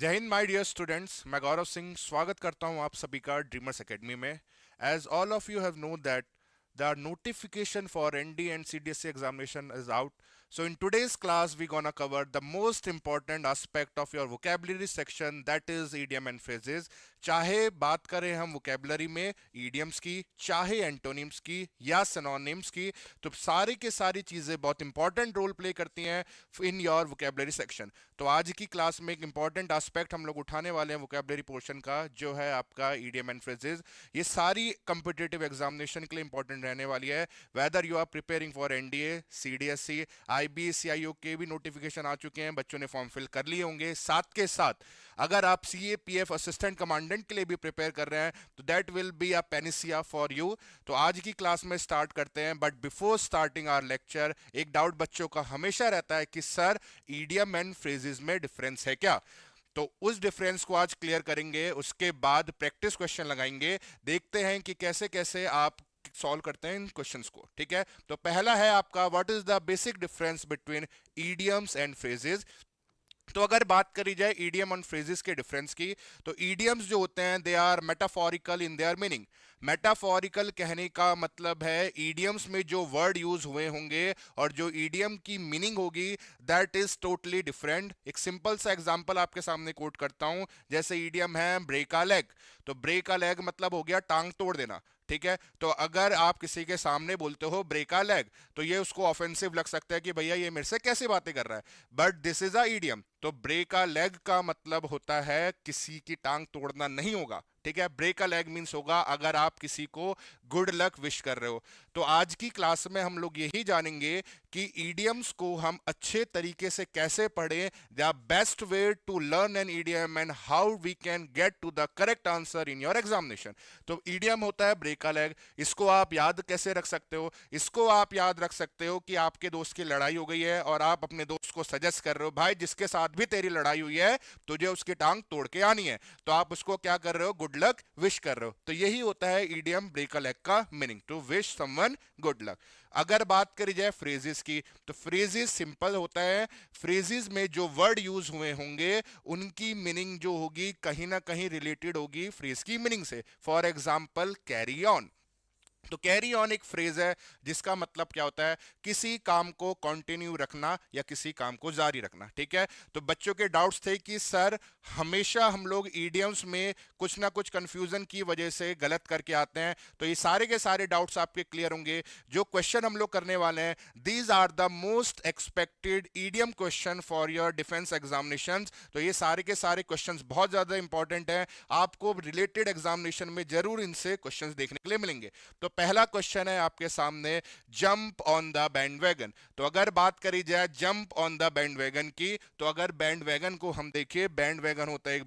जय Hind my dear students, मैं गौरव सिंह स्वागत करता हूं आप सभी का ड्रीमर्स एकेडमी में। As all of you have know that the notification for ND and CDSE examination is out. So in today's class we're gonna cover the most important aspect of your vocabulary section, that is idiom and phrases. चाहे बात करें हम vocabulary में idioms की, चाहे antonyms की या synonyms की, तो सारी की सारी चीजें बहुत इंपॉर्टेंट रोल प्ले करती हैं इन योर vocabulary section. तो आज की क्लास में एक इंपॉर्टेंट एस्पेक्ट हम लोग उठाने वाले हैं vocabulary पोर्शन का, जो है आपका idiom एंड phrases. ये सारी कॉम्पिटिटिव एग्जामिनेशन के लिए इंपॉर्टेंट रहने वाली है, whether you are preparing for NDA, CDSE, IBCIO के भी नोटिफिकेशन आ चुके हैं, बच्चों ने फॉर्म फिल कर लिए होंगे। साथ के साथ अगर आप सीएपीएफ असिस्टेंट कमांडेंट के लिए भी प्रिपेयर कर रहे हैं तो that will be a panacea for you. तो आज की क्लास में स्टार्ट करते हैं, but before starting our lecture एक डाउट बच्चों का हमेशा रहता है कि सर ईडियम एंड फ्रेजेस में डिफरेंस है क्या। तो उस डिफरेंस को आज क्लियर करेंगे, उसके बाद प्रैक्टिस क्वेश्चन लगाएंगे, देखते हैं कि कैसे कैसे आप सॉल्व करते हैं इन क्वेश्चंस को। ठीक है, तो पहला है आपका what is the basic difference between idioms and phrases. तो अगर बात करी जाए ईडियम और फ्रेजेस के डिफरेंस की, तो ईडियम्स जो होते हैं they are metaphorical in their meaning. Metaphorical कहने का मतलब है ईडियम्स में जो वर्ड यूज हुए होंगे और जो ईडियम की मीनिंग होगी दैट इज टोटली डिफरेंट। एक सिंपल सा एग्जांपल आपके सामने कोट करता हूं, जैसे ईडियम है ब्रेक अ लेग, तो ब्रेक अ लेग मतलब हो गया टांग तोड़ देना। ठीक है, तो अगर आप किसी के सामने बोलते हो ब्रेक अ लेग, तो ये उसको ऑफेंसिव लग सकता है कि भैया ये मेरे से कैसी बातें कर रहा है, but this is a idiom. तो ब्रेक अ लेग का मतलब होता है किसी की टांग तोड़ना नहीं होगा। ठीक है, ब्रेक अ लेग मींस होगा अगर आप किसी को गुड लक विश कर रहे हो। तो आज की क्लास में हम लोग यही जानेंगे कि ईडियम्स को हम अच्छे तरीके से कैसे पढ़ें, the best way to learn an idiom and how we can get to the correct answer in your examination. तो ईडियम होता है ब्रेक अ लेग, इसको आप याद कैसे रख सकते हो? इसको आप याद रख सकते हो कि आपके दोस्त की लड़ाई हो गई है और आप अपने दोस्त को सजेस्ट कर रहे हो, भाई जिसके साथ भी तेरी लड़ाई हुई है तुझे उसकी टांग तोड़ के आनी है। तो आप उसको क्या कर रहे हो? गुड लक विश कर रहे हो। तो यही होता है ईडियम ब्रेक अ लेग का meaning, to wish someone good luck. अगर बात करी जाए फ्रेजेस की, तो फ्रेजेस सिंपल होता है, फ्रेजेस में जो वर्ड यूज हुए होंगे उनकी मीनिंग जो होगी कहीं ना कहीं रिलेटेड होगी फ्रेज की मीनिंग से। फॉर एग्जाम्पल कैरी ऑन, तो कैरी ऑन एक फ्रेज है जिसका मतलब क्या होता है? किसी काम को कंटिन्यू रखना या किसी काम को जारी रखना। ठीक है, तो बच्चों के डाउट्स थे कि सर हमेशा हम लोग ईडियम्स में कुछ ना कुछ कंफ्यूजन की वजह से गलत करके आते हैं, तो ये सारे के सारे डाउट्स आपके क्लियर होंगे। जो क्वेश्चन हम लोग करने वाले हैं, these are the most expected idiom question for your defence examination. तो ये सारे के सारे क्वेश्चन बहुत ज्यादा इंपॉर्टेंट है, आपको रिलेटेड एग्जामिनेशन में जरूर इनसे क्वेश्चन देखने के लिए मिलेंगे। तो पहला क्वेश्चन है आपके सामने, जंप ऑन द बैंडवैगन। तो अगर बात करी जाए जंप ऑन द बैंडवैगन की, तो अगर बैंडवैगन को हम देखिए, बैंडवैगन होता है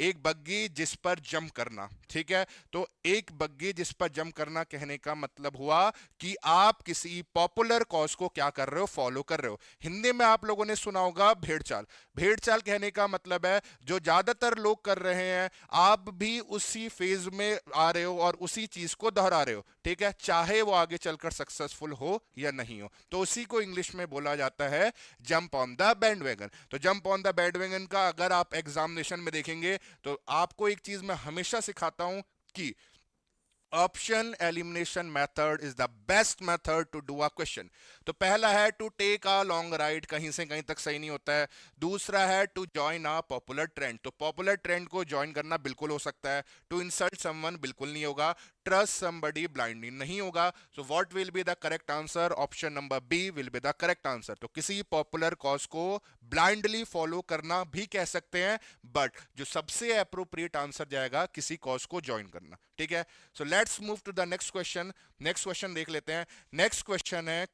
एक बग्गी जिस पर जंप करना। ठीक है, तो एक बग्गी जिस पर जंप करना कहने का मतलब हुआ कि आप किसी पॉपुलर कॉज को क्या कर रहे हो? फॉलो कर रहे हो। हिंदी में आप लोगों ने सुना होगा भेड़ चाल। भेड़ चाल कहने का मतलब है जो ज्यादातर लोग कर रहे हैं आप भी उसी फेज में आ रहे हो और उसी चीज को दोहरा रहे हो। ठीक है, चाहे वो आगे चलकर सक्सेसफुल हो या नहीं हो, तो उसी को इंग्लिश में बोला जाता है जंप ऑन द बैंडवैगन। तो जंप ऑन द बैंडवैगन का अगर आप एग्जामिनेशन में देखेंगे तो आपको एक चीज मैं हमेशा सिखाता हूं कि option elimination method is the best method to do a question. तो पहला है to take a long ride, कहीं से कहीं तक सही नहीं होता है। दूसरा है to join a popular trend, तो पॉपुलर ट्रेंड को ज्वाइन करना बिल्कुल हो सकता है। टू इंसल्ट समवन बिल्कुल नहीं होगा। ट्रस्ट समबडी ब्लाइंडली नहीं होगा। So what will be the correct answer? Option number B will be the correct answer. तो किसी पॉपुलर कॉज को ब्लाइंडली फॉलो करना भी कह सकते हैं, बट जो सबसे अप्रोप्रिएट आंसर जाएगा किसी कॉज को ज्वाइन करना। ठीक है, so let's move to the next question. Next question देख लेते हैं। नेक्स्ट क्वेश्चन है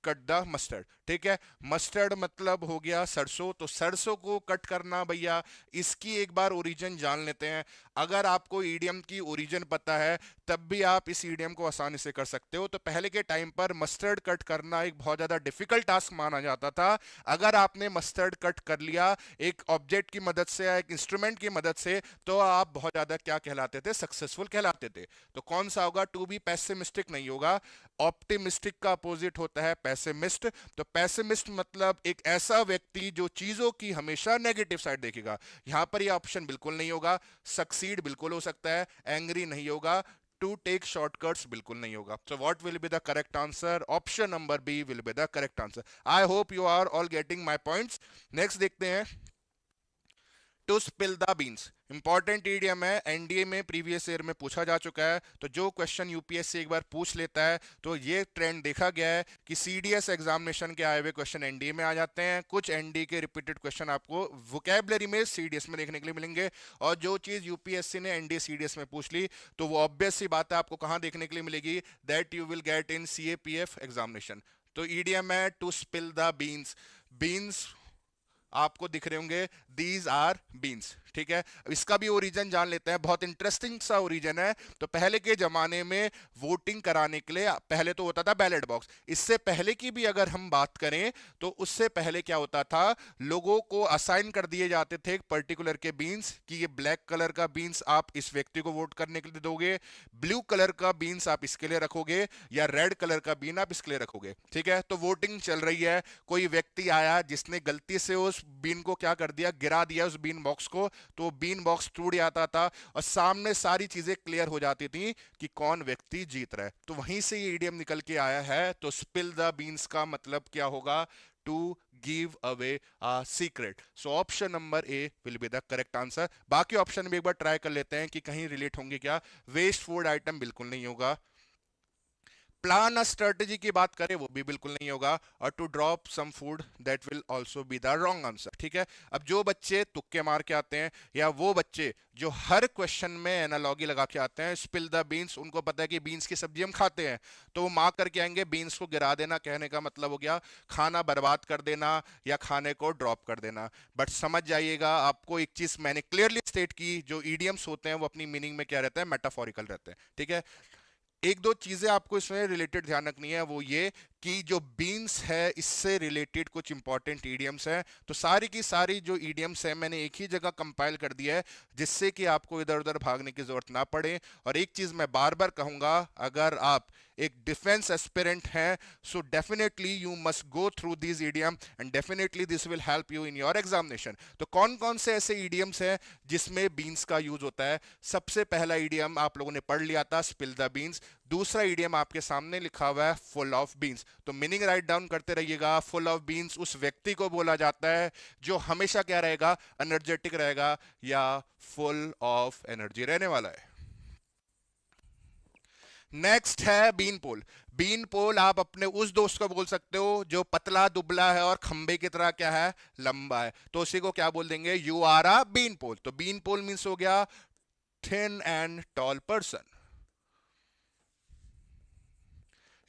कट द मस्टर्ड। ठीक है, मस्टर्ड मतलब हो गया सरसों, तो सरसों को कट करना भैया, इसकी एक बार ओरिजिन जान लेते हैं। अगर आपको ईडियम की ओरिजिन पता है तब भी आप इस ईडियम को आसानी से कर सकते हो। तो पहले के टाइम पर मस्टर्ड कट करना एक बहुत ज्यादा डिफिकल्ट टास्क माना जाता था। अगर आपने मस्टर्ड कट कर लिया एक ऑब्जेक्ट की मदद से या एक इंस्ट्रूमेंट की मदद से, तो आप बहुत ज्यादा क्या कहलाते थे? सक्सेसफुल कहलाते थे। तो कौन सा होगा? टू बी पेसिमिस्टिक नहीं होगा। ऑप्टिमिस्टिक का अपोजिट होता है पैसिमिस्ट। तो पैसिमिस्ट मतलब एक ऐसा व्यक्ति जो चीजों की हमेशा नेगेटिव साइड देखेगा। यहां पर ये ऑप्शन बिल्कुल नहीं होगा। सक्सीड बिल्कुल हो सकता है, एंग्री नहीं होगा, टू टेक शॉर्टकट्स बिल्कुल नहीं होगा। So what will be the correct answer? Option number B will be the correct answer. I hope you are all getting my points. Next देखते हैं, to spill the beans. Important idiom है, NDA में previous year में पूछा जा चुका है। तो जो क्वेश्चन यूपीएससी एक बार पूछ लेता है तो ये ट्रेंड देखा गया है कि सीडीएस एग्जामिनेशन के आए हुए क्वेश्चन एनडीए में आ जाते हैं। कुछ एनडीए के रिपीटेड क्वेश्चन आपको वोकैबुलरी में सीडीएस में देखने के लिए मिलेंगे, और जो चीज यूपीएससी ने एनडीए सीडीएस में पूछ ली तो वो ऑब्वियस सी बात है आपको कहां देखने के लिए मिलेगी? That you will get in CAPF examination. तो ईडीएम है to spill the beans. Beans आपको दिख रहे होंगे, दीज आर बीन्स। ठीक है, इसका भी ओरिजिन जान लेते हैं, बहुत इंटरेस्टिंग सा ओरिजिन है। तो पहले के जमाने में वोटिंग कराने के लिए पहले तो होता था बैलेट बॉक्स। इससे पहले की भी अगर हम बात करें तो उससे पहले क्या होता था, लोगों को असाइन कर दिए जाते थे एक पर्टिकुलर के बीन्स कि ये ब्लैक कलर का बीन्स आप इस व्यक्ति को वोट करने के लिए दोगे, ब्लू कलर का बीन्स आप इसके लिए रखोगे, या रेड कलर का बीन आप इसके लिए रखोगे। ठीक है, तो वोटिंग चल रही है, कोई व्यक्ति आया जिसने गलती से उस बीन को क्या कर दिया, गिरा दिया उस बीन बॉक्स को, तो बीन बॉक्स टूट जाता था और सामने सारी चीजें क्लियर हो जाती थी कि कौन व्यक्ति जीत रहा है। तो वहीं से ये ईडियम निकल के आया है। तो स्पिल द बीन्स का मतलब क्या होगा? To give away a secret. So option number A will be the correct answer. बाकी ऑप्शन भी एक बार ट्राई कर लेते हैं कि कहीं रिलेट होंगे क्या। वेस्ट फूड आइटम बिल्कुल नहीं होगा। प्लान स्ट्रेटेजी की बात करें वो भी बिल्कुल नहीं होगा। और to drop some food that will also be the wrong answer. ठीक है, अब जो बच्चे तुक्के मार के आते हैं या वो बच्चे जो हर क्वेश्चन में एनालॉगी लगा के आते हैं, स्पिल द बीन्स, उनको पता है कि बीन्स की सब्जी हम खाते हैं, तो वो मार्क करके आएंगे बीन्स को गिरा देना। कहने का मतलब हो गया खाना बर्बाद कर देना या खाने को ड्रॉप कर देना। बट समझ जाइएगा, आपको एक चीज मैंने क्लियरली स्टेट की, जो ईडियम्स होते हैं वो अपनी मीनिंग में क्या रहते हैं, मेटाफोरिकल रहते हैं। ठीक है, एक दो चीजें आपको इसमें रिलेटेड ध्यान रखनी है, वो ये कि जो बीन्स है इससे रिलेटेड कुछ इंपॉर्टेंट ईडियम्स हैं। तो सारी की सारी जो ईडियम्स हैं मैंने एक ही जगह कंपाइल कर दिया है, जिससे कि आपको इधर उधर भागने की जरूरत ना पड़े। और एक चीज मैं बार बार कहूंगा, अगर आप एक डिफेंस एस्पिरेंट हैं, so definitely you must go through this idiom and definitely this will help you in your examination. तो कौन कौन से ऐसे ईडियम्स हैं जिसमें बीन्स का यूज होता है? सबसे पहला ईडियम आप लोगों ने पढ़ लिया था, स्पिल द बीन्स। दूसरा ईडियम आपके सामने लिखा हुआ है, फुल ऑफ बीन्स। तो मीनिंग राइट डाउन करते रहिएगा। फुल ऑफ बीन्स उस व्यक्ति को बोला जाता है जो हमेशा क्या रहेगा, एनर्जेटिक रहेगा या फुल ऑफ एनर्जी रहने वाला है। नेक्स्ट है बीन पोल। बीन पोल आप अपने उस दोस्त को बोल सकते हो जो पतला दुबला है और खंबे की तरह क्या है, लंबा है। तो उसी को क्या बोल देंगे, यू आर अ बीन पोल। तो बीन पोल मीन्स हो गया थिन एंड टॉल पर्सन।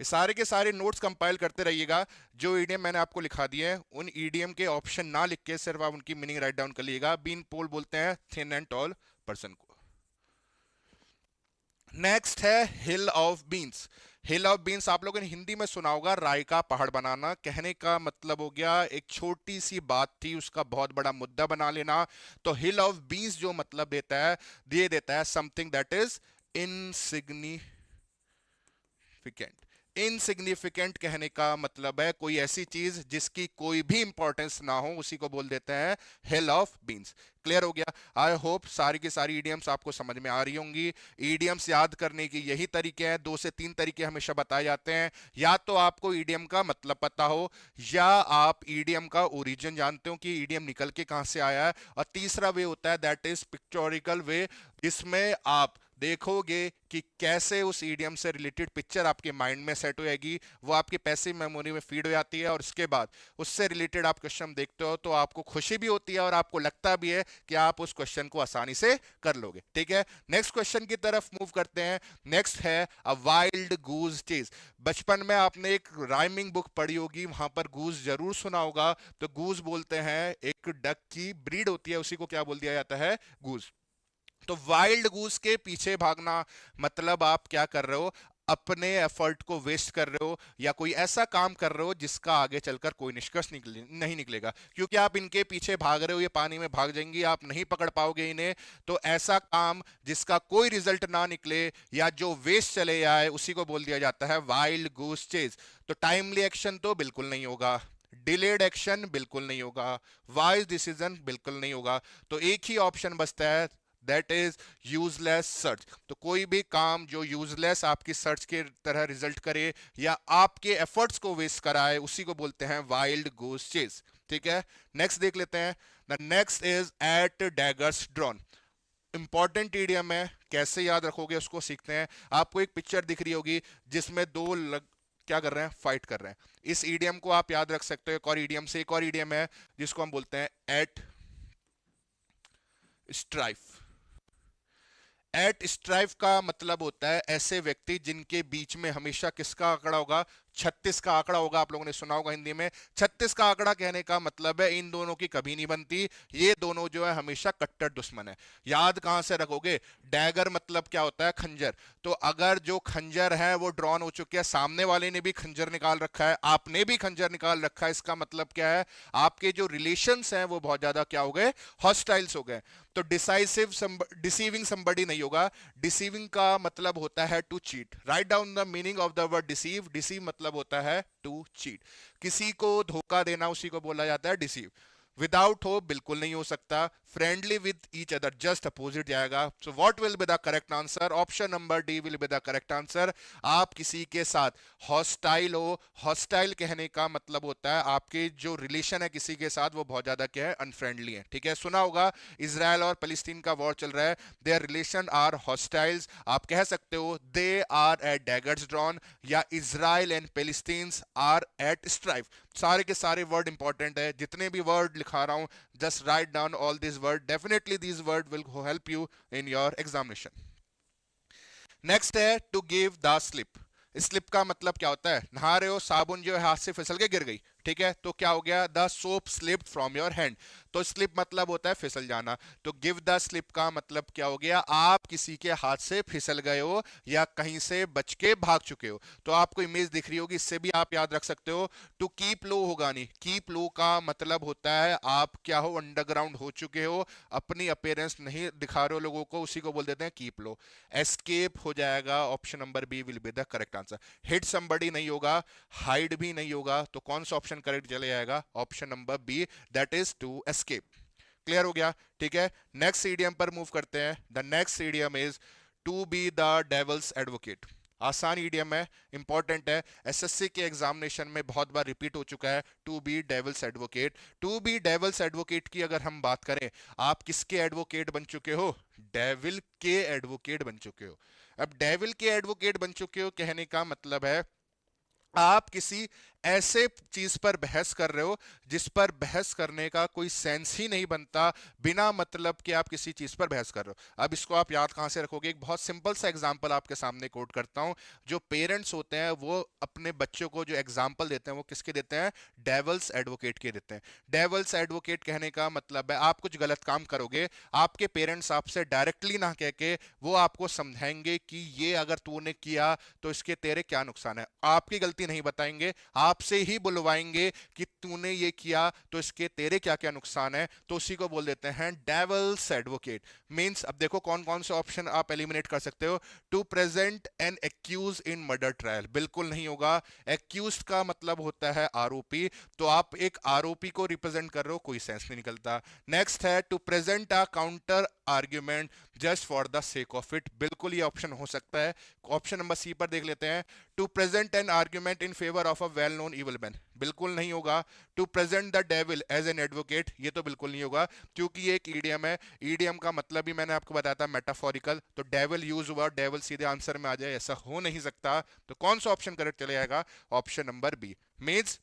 ये सारे के सारे नोट्स कंपाइल करते रहिएगा। जो ईडीएम मैंने आपको लिखा दिए हैं उन ईडीएम के ऑप्शन ना लिख के सिर्फ आप उनकी मीनिंग राइट डाउन कर लीजिएगा। बीन पोल बोलते हैं थिन एंड टॉल पर्सन को। नेक्स्ट है hill of beans. Hill of beans आप लोगों ने हिंदी में सुना होगा, राई का पहाड़ बनाना। कहने का मतलब हो गया एक छोटी सी बात थी उसका बहुत बड़ा मुद्दा बना लेना। तो हिल ऑफ बीन्स जो मतलब देता है, ये देता है something that is insignificant. Insignificant कहने का मतलब है कोई ऐसी चीज जिसकी कोई भी इंपॉर्टेंस ना हो, उसी को बोल देते हैं हिल ऑफ बीन्स। क्लियर हो गया? आई होप सारी की सारी ईडियम्स आपको समझ में आ रही होंगी। ईडियम्स याद करने की यही तरीके हैं, दो से तीन तरीके हमेशा बताए जाते हैं। या तो आपको ईडियम का मतलब पता हो, या आप ईडियम का ओरिजिन जानते हो कि ईडियम निकल के कहां से आया है, और तीसरा वे होता है दैट इज पिक्चोरिकल वे, जिसमें आप देखोगे कि कैसे उस ईडियम से रिलेटेड पिक्चर आपके माइंड में सेट हो जाएगी, वो आपकी पैसिव मेमोरी में फीड हो जाती है, और उसके बाद उससे रिलेटेड आप क्वेश्चन देखते हो तो आपको खुशी भी होती है और आपको लगता भी है कि आप उस क्वेश्चन को आसानी से कर लोगे। ठीक है, नेक्स्ट क्वेश्चन की तरफ मूव करते हैं। नेक्स्ट है अ वाइल्ड गूज चेज। बचपन में आपने एक राइमिंग बुक पढ़ी होगी, वहां पर गूज जरूर सुना होगा। तो गूज बोलते हैं एक डक की ब्रीड होती है, उसी को क्या बोल दिया जाता है, गूज। तो वाइल्ड गूस के पीछे भागना मतलब आप क्या कर रहे हो, अपने एफर्ट को वेस्ट कर रहे हो या कोई ऐसा काम कर रहे हो जिसका आगे चलकर कोई निष्कर्ष नहीं निकलेगा, क्योंकि आप इनके पीछे भाग रहे हो, ये पानी में भाग जाएंगी, आप नहीं पकड़ पाओगे इन्हें। तो ऐसा काम जिसका कोई रिजल्ट ना निकले या जो वेस्ट चले जाए उसी को बोल दिया जाता है वाइल्ड गूस चेज। तो टाइमली एक्शन तो बिल्कुल नहीं होगा, डिलेड एक्शन बिल्कुल नहीं होगा, वाइज डिसीजन बिल्कुल नहीं होगा। तो एक ही ऑप्शन बचता है, दैट इज यूजलेस सर्च। तो कोई भी काम जो यूजलेस आपकी सर्च के तरह रिजल्ट करे या आपके एफर्ट्स को वेस्ट कराए उसी को बोलते हैं वाइल्ड गोस चेज। ठीक है, नेक्स्ट देख लेते हैं। The next is at daggers drawn. Important idiom है, कैसे याद रखोगे उसको सीखते हैं। आपको एक पिक्चर दिख रही होगी जिसमें क्या कर रहे हैं, फाइट कर रहे हैं। इस ईडियम को आप याद रख सकते हो। एक और ईडियम से एक और ईडियम है जिसको हम बोलते हैं एट स्ट्राइफ। एट स्ट्राइफ का मतलब होता है ऐसे व्यक्ति जिनके बीच में हमेशा किसका आंकड़ा होगा, 36 का आंकड़ा होगा। आप लोगों ने सुना होगा हिंदी में 36 का आंकड़ा, कहने का मतलब है इन दोनों की कभी नहीं बनती, ये दोनों जो है हमेशा कट्टर दुश्मन है। याद कहां से रखोगे, डैगर मतलब क्या होता है, खंजर। तो अगर जो खंजर है वो ड्रॉन हो चुके हैं, सामने वाले ने भी खंजर निकाल रखा है, आपने भी खंजर निकाल रखा है, इसका मतलब क्या है, आपके जो रिलेशंस हैं वो बहुत ज्यादा क्या हो गए, हॉस्टाइल्स हो गए। तो डिसीविंग समबडी नहीं होगा। डिसीविंग का मतलब होता है to cheat. Write down the meaning of the word deceive. Deceive मतलब होता है टू चीट, किसी को धोखा देना उसी को बोला जाता है डिसीव। विदाउट होप बिल्कुल नहीं हो सकता। Friendly with each other just opposite जाएगा। So what will be the correct answer, option number D will be the correct answer. आप किसी के साथ हॉस्टाइल हो, हॉस्टाइल कहने का मतलब होता है आपके जो रिलेशन है किसी के साथ वो बहुत ज्यादा क्या है, अनफ्रेंडली है। ठीक है, सुना होगा इजराइल और पैलेस्टीन का वॉर चल रहा है, देयर रिलेशन आर हॉस्टाइल्स। आप कह सकते हो they are at daggers drawn या Israel and Palestines are at strife. सारे के सारे वर्ड इंपॉर्टेंट है, जितने भी वर्ड लिखा रहा हूं just write down all these words. Definitely these words will help you in your examination. Next है to give the slip. Slip का मतलब क्या होता है, नहा रहे हो, साबुन जो है हाथ से फिसल के गिर गई, ठीक है, तो क्या हो गया, the soap slip from your hand. तो स्लिप मतलब होता है फिसल जाना। तो गिव द स्लिप का मतलब क्या हो गया, आप किसी के हाथ से फिसल गए हो या कहीं से बच के भाग चुके हो। तो आपको इमेज दिख रही होगी, इससे भी आप याद रख सकते हो। टू कीप लो होगा नहीं, कीप लो का मतलब होता है आप क्या हो, अंडरग्राउंड हो चुके हो, अपनी अपीयरेंस नहीं दिखा रहे हो लोगों को, उसी को बोल देते हैं कीप लो। एस्केप हो जाएगा, option number B will be the correct answer. Hit somebody नहीं होगा, हाइड भी नहीं होगा, तो कौन सा ऑप्शन करेक्ट चले जाएगा, option number B, that is to escape. Clear हो गया, ठीक है। नेक्स्ट ईडियम पर मूव करते हैं। The next idiom is to be the devil's advocate. आसान ईडियम है, इंपॉर्टेंट है, एसएससी के एग्जामिनेशन में बहुत बार रिपीट हो चुका है, to be devil's advocate. To be devil's advocate की अगर हम बात करें, आप किसके एडवोकेट बन चुके हो, डेविल के एडवोकेट बन चुके हो। अब डेविल के एडवोकेट बन चुके हो कहने का मतलब है आप किसी ऐसे चीज पर बहस कर रहे हो जिस पर बहस करने का कोई सेंस ही नहीं बनता, बिना मतलब कि आप किसी चीज पर बहस कर रहे हो। अब इसको आप याद कहां से रखोगे, एक बहुत सिंपल सा एग्जांपल आपके सामने कोट करता हूं। जो पेरेंट्स होते हैं वो अपने बच्चों को जो एग्जांपल देते हैं वो किसके देते हैं, डेविल्स एडवोकेट के देते हैं। डेविल्स एडवोकेट कहने का मतलब है आप कुछ गलत काम करोगे, आपके पेरेंट्स आपसे डायरेक्टली ना कह के वो आपको समझाएंगे कि ये अगर तूने किया तो इसके तेरे क्या नुकसान है। आपकी गलती नहीं बताएंगे, आपसे ही बुलवाएंगे कि तूने ये किया तो इसके तेरे क्या क्या नुकसान है। तो उसी को बोल देते हैं डेविल्स एडवोकेट। मींस अब देखो कौन कौन से ऑप्शन आप एलिमिनेट कर सकते हो। To present an accused in murder trial, बिल्कुल नहीं होगा। एक्यूज का मतलब होता है आरोपी, तो आप एक आरोपी को रिप्रेजेंट कर रहे हो, कोई सेंस नहीं निकलता। नेक्स्ट है to present a counter argument just for the sake of it, बिल्कुल ये ऑप्शन हो सकता है। ऑप्शन नंबर सी पर देख लेते हैं। To present an argument in favour of a well known evil man, बिल्कुल नहीं होगा। To present the devil as an advocate, ये तो बिल्कुल नहीं होगा क्योंकि ये एक ईडियम है। ईडियम का मतलब ही मैंने आपको बताया था मेटाफोरिकल, तो डेविल यूज हुआ, डेविल सीधे आंसर में आ जाए ऐसा हो नहीं सकता। तो कौन सा ऑप्शन करेक्ट चले जाएगा, option number B. Means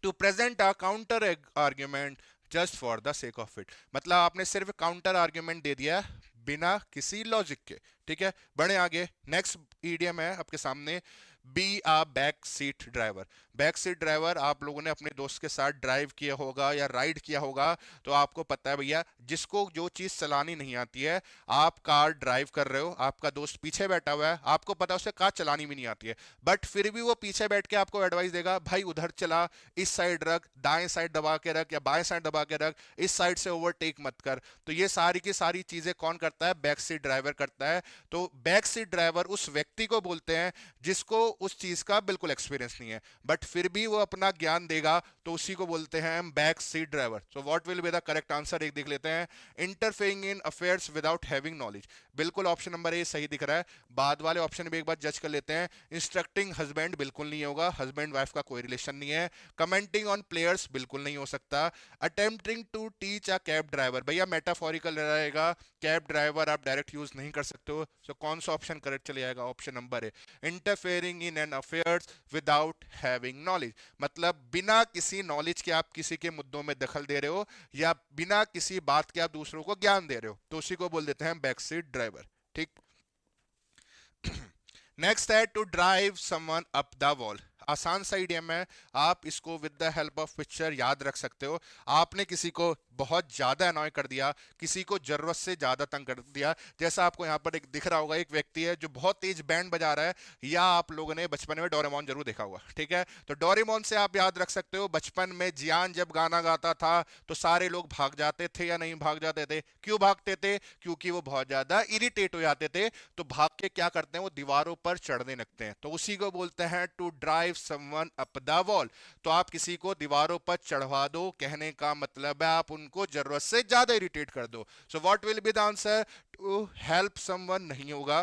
to present a counter argument just for the sake of it, मतलब आपने सिर्फ काउंटर आर्ग्यूमेंट दे दिया बिना किसी लॉजिक के। ठीक है, बढ़े आगे। नेक्स्ट ईडियम है आपके सामने, be a back seat driver. Back seat driver, आप लोगों ने अपने दोस्त के साथ ड्राइव किया होगा या राइड किया होगा, तो आपको पता है भैया, जिसको जो चीज चलानी नहीं आती है, आप कार ड्राइव कर रहे हो, आपका दोस्त पीछे बैठा हुआ है, आपको पता है उसे कार चलानी भी नहीं आती है, बट फिर भी वो पीछे बैठ के आपको एडवाइस देगा, भाई उधर चला, इस साइड रख, दाएं साइड दबा के रख या बाएं साइड दबा के रख, इस साइड से ओवरटेक मत कर। तो ये सारी की सारी चीजें कौन करता है? बैक सीट ड्राइवर करता है। तो बैक सीट ड्राइवर उस व्यक्ति को बोलते हैं जिसको उस चीज का बिल्कुल एक्सपीरियंस नहीं है, बट फिर भी वो अपना ज्ञान देगा, तो उसी को बोलते हैं हम back seat driver. So what will be the correct answer, एक देख लेते हैं। Interfering in affairs without having knowledge, बिल्कुल ऑप्शन नंबर ए सही दिख रहा है। बाद वाले ऑप्शन भी एक बार जज कर लेते हैं। इंस्ट्रक्टिंग हस्बैंड, बिल्कुल नहीं होगा, हस्बैंड वाइफ का कोई रिलेशन नहीं है। कमेंटिंग ऑन प्लेयर्स, बिल्कुल नहीं हो सकता। Attempting to teach a cab driver, भैया मेटाफोरिकल रहेगा, कैब ड्राइवर आप डायरेक्ट यूज नहीं कर सकते हो। सो कौन सा ऑप्शन करेक्ट चले जाएगा? Option number A, interfering in an affairs without having knowledge, मतलब बिना किसी नॉलेज के आप किसी के मुद्दों में दखल दे रहे हो या बिना किसी बात के आप दूसरों को ज्ञान दे रहे हो, तो उसी को बोल देते हैं बैक सीट ड्राइवर। ठीक। नेक्स्ट है to drive someone up the wall. आसान सा इडियम है, आप इसको with the help of picture याद रख सकते हो। आपने किसी को बहुत ज्यादा अनॉय कर दिया, किसी को जरूरत से ज्यादा तंग कर दिया, जैसा आपको यहाँ पर एक दिख रहा होगा, एक व्यक्ति है जो बहुत तेज बैंड बजा रहा है, या आप लोगों ने बचपन में डोरेमोन जरूर देखा होगा, ठीक है? तो डोरेमोन से आप याद रख सकते हो, बचपन में जियान जब गाना गाता था तो सारे लोग भाग जाते थे या नहीं भाग जाते थे? क्यों भागते थे? क्योंकि वो बहुत ज्यादा इरिटेट हो जाते थे, तो भाग के क्या करते हैं, वो दीवारों पर चढ़ने लगते हैं, तो उसी को बोलते हैं to drive someone up the wall. तो आप किसी को दीवारों पर चढ़वा दो, कहने का मतलब है आप उनको जरूरत से ज्यादा इरिटेट कर दो। So what will be the answer? To help someone नहीं होगा,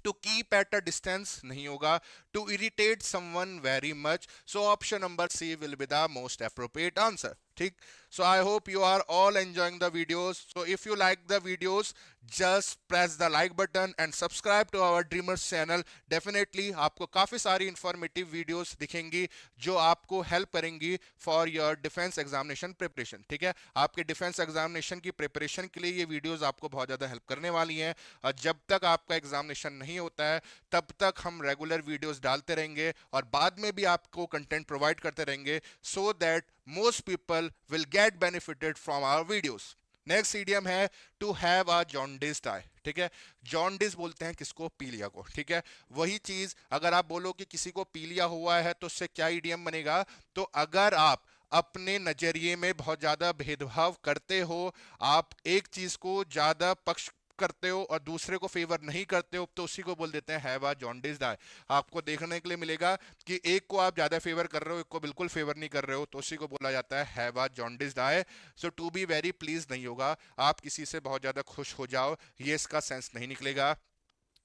to keep at a distance नहीं होगा, to irritate someone very much. So option number C will be the most appropriate answer. ठीक। So I hope you are all enjoying the videos. So if you like the videos, just press the like button and subscribe to our Dreamers channel. Definitely आपको काफी सारी informative videos दिखेंगी जो आपको help करेंगी for your defense examination preparation. ठीक है, आपके defense examination की preparation के लिए ये videos आपको बहुत ज़्यादा help करने वाली हैं। और जब तक आपका examination नहीं होता है तब तक हम regular videos डालते रहेंगे और बाद में भी आपको content provide करते रहेंगे, so that most people will get benefited from our videos. Next idiom है टू हैव अ जॉन्डिस्ड आई। ठीक है, जॉन्डिस बोलते हैं किसको? पीलिया को। ठीक है, वही चीज अगर आप बोलो कि किसी को पीलिया हुआ है तो उससे क्या इडियम बनेगा? तो अगर आप अपने नजरिए में बहुत ज्यादा भेदभाव करते हो, आप एक चीज को ज्यादा पक्ष करते हो और दूसरे को फेवर नहीं करते हो, तो उसी को बोल देते हैं हैव अ जॉन्डिस्ड आई। आपको देखने के लिए मिलेगा कि एक को आप ज्यादा फेवर कर रहे हो, एक को बिल्कुल फेवर नहीं कर रहे हो, तो उसी को बोला जाता है have a jaundiced eye. So to be very please नहीं होगा, आप किसी से बहुत ज्यादा खुश हो जाओ, ये इसका सेंस नहीं निकलेगा।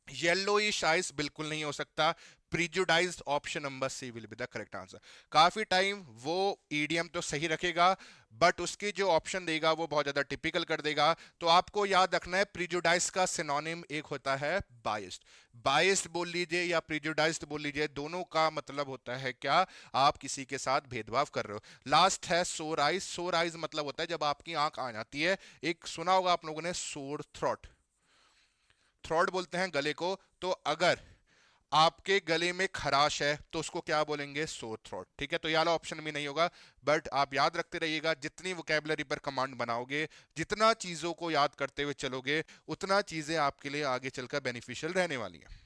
येलोइश आइज बिल्कुल नहीं हो सकता। Prejudiced, option number C will be the correct answer. काफी टाइम वो ईडीएम तो सही रखेगा, बट उसकी जो ऑप्शन देगा वो बहुत ज्यादा टिपिकल कर देगा। तो आपको याद रखना है प्रीजुडाइज का सिनोनिम एक होता है बायस्ड। बायस्ड बोल लीजिए या प्रीजुडाइज्ड बोल लीजिए, दोनों का मतलब होता है क्या? आप किसी के साथ भेदभाव कर रहे हो। लास्ट है सोर आइज। सोर आइज मतलब होता है जब आपकी आंख आ जाती है, एक सुना होगा आप लोगों ने सोर थ्रोट, थ्रोट बोलते हैं गले को। तो अगर आपके गले में खराश है तो उसको क्या बोलेंगे? Sore throat. ठीक है, तो ये वाला ऑप्शन भी नहीं होगा, बट आप याद रखते रहिएगा, जितनी वोकैबुलरी पर कमांड बनाओगे, जितना चीजों को याद करते हुए चलोगे, उतना चीजें आपके लिए आगे चलकर बेनिफिशियल रहने वाली हैं।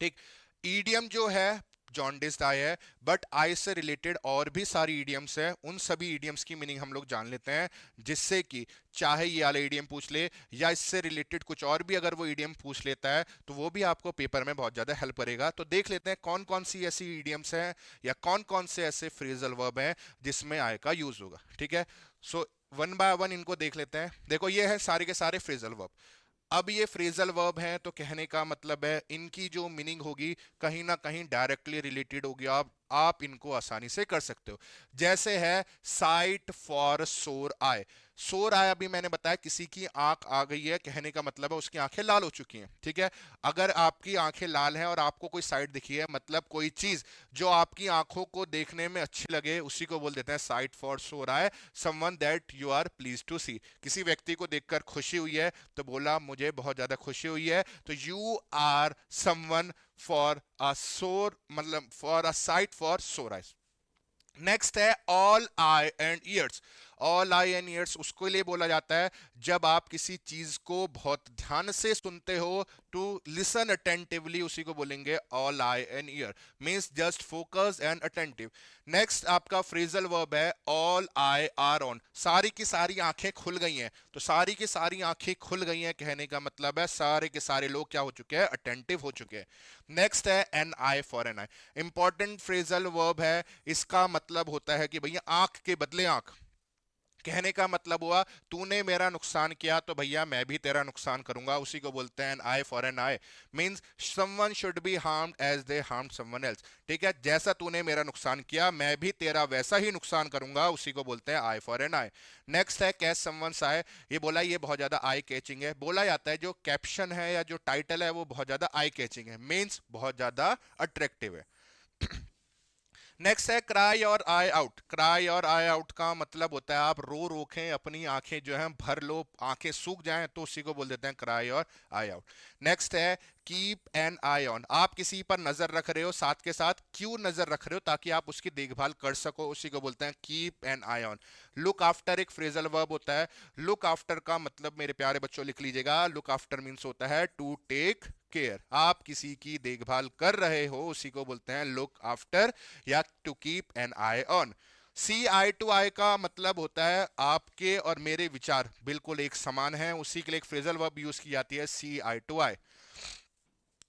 ठीक। ईडियम जो है जॉन्डिस्ड आई है, बट आई से रिलेटेड और भी सारी ईडियम्स हैं, उन सभी ईडियम्स की मीनिंग हम लोग जान लेते हैं, जिससे कि चाहे ये वाला ईडियम पूछ ले या इससे रिलेटेड कुछ और भी अगर वो ईडियम पूछ लेता है तो वो भी आपको पेपर में बहुत ज्यादा हेल्प करेगा। तो देख लेते हैं कौन कौन सी ऐसी ईडियम्स हैं या कौन कौन से ऐसे फ्रेजल वर्ब हैं जिसमें आई का यूज होगा। ठीक है, सो वन बाय वन इनको देख लेते हैं। देखो ये है सारे के सारे फ्रेजल वर्ब। अब ये फ्रेजल वर्ब हैं, तो कहने का मतलब है इनकी जो मीनिंग होगी कहीं ना कहीं डायरेक्टली रिलेटेड होगी, आप इनको आसानी से कर सकते हो। जैसे है साइट फॉर सोर आई। सोर आई अभी मैंने बताया किसी की आंख आ गई है, कहने का मतलब है उसकी आंखें लाल हो चुकी हैं। ठीक है, अगर आपकी आंखें लाल हैं और आपको कोई साइट दिखी है, मतलब कोई चीज जो आपकी आंखों को देखने में अच्छी लगे, उसी को बोल देते हैं sight for sore eye. Someone that you are please to see, किसी व्यक्ति को देखकर खुशी हुई है तो बोला मुझे बहुत ज्यादा खुशी हुई है, तो you are someone for a sore, मतलब for a sight for sore eyes. Next है all eye and ears. All eye and ears उसको लिए बोला जाता है जब आप किसी चीज को बहुत ध्यान से सुनते हो, टू लिसन अटेंटिवली, उसी को बोलेंगे all eye and year, means just focus and attentive. Next आपका फ्रेजल वर्ब है ऑल आई आर ऑन, सारी की सारी आंखें खुल गई हैं। तो सारी की सारी आंखें खुल गई हैं कहने का मतलब है सारे के सारे लोग क्या हो चुके हैं, अटेंटिव हो चुके हैं। नेक्स्ट है an eye for an eye, important phrasal verb है। इसका मतलब होता है कि भैया आंख के बदले आंख, कहने का मतलब हुआ तूने मेरा नुकसान किया तो भैया मैं भी तेरा नुकसान करूंगा, उसी को बोलते हैं eye for an eye. Means someone should be harmed as they harmed someone else. ठीक है, जैसा तूने मेरा नुकसान किया मैं भी तेरा वैसा ही नुकसान करूंगा, उसी को बोलते हैं eye for an I. Next है कैच समवन्स आई। ये बोला ये बहुत ज्यादा आई कैचिंग है, बोला जाता है जो कैप्शन है या जो टाइटल है वो बहुत ज्यादा आई कैचिंग है, मीन्स बहुत ज्यादा अट्रैक्टिव है। नेक्स्ट है क्राई और आई आउट। क्राई और आई आउट का मतलब होता है आप रो रोकें, अपनी आंखें जो है भर लो, आंखें सूख जाएं, तो उसी को बोल देते हैं क्राई और आई आउट। नेक्स्ट है कीप एन आई ऑन। आप किसी पर नजर रख रहे हो, साथ के साथ क्यों नजर रख रहे हो, ताकि आप उसकी देखभाल कर सको, उसी को बोलते हैं keep an eye on. Look after एक फ्रेजल वर्ब होता है। लुक आफ्टर का मतलब मेरे प्यारे बच्चों लिख लीजिएगा, लुक आफ्टर मीन्स होता है टू टेक केयर। आप किसी की देखभाल कर रहे हो, उसी को बोलते हैं लुक आफ्टर या to keep an eye on. See eye to eye का मतलब होता है आपके और मेरे विचार बिल्कुल एक समान हैं, उसी के लिए एक फ्रेजल वर्ब यूज की जाती है see eye to eye.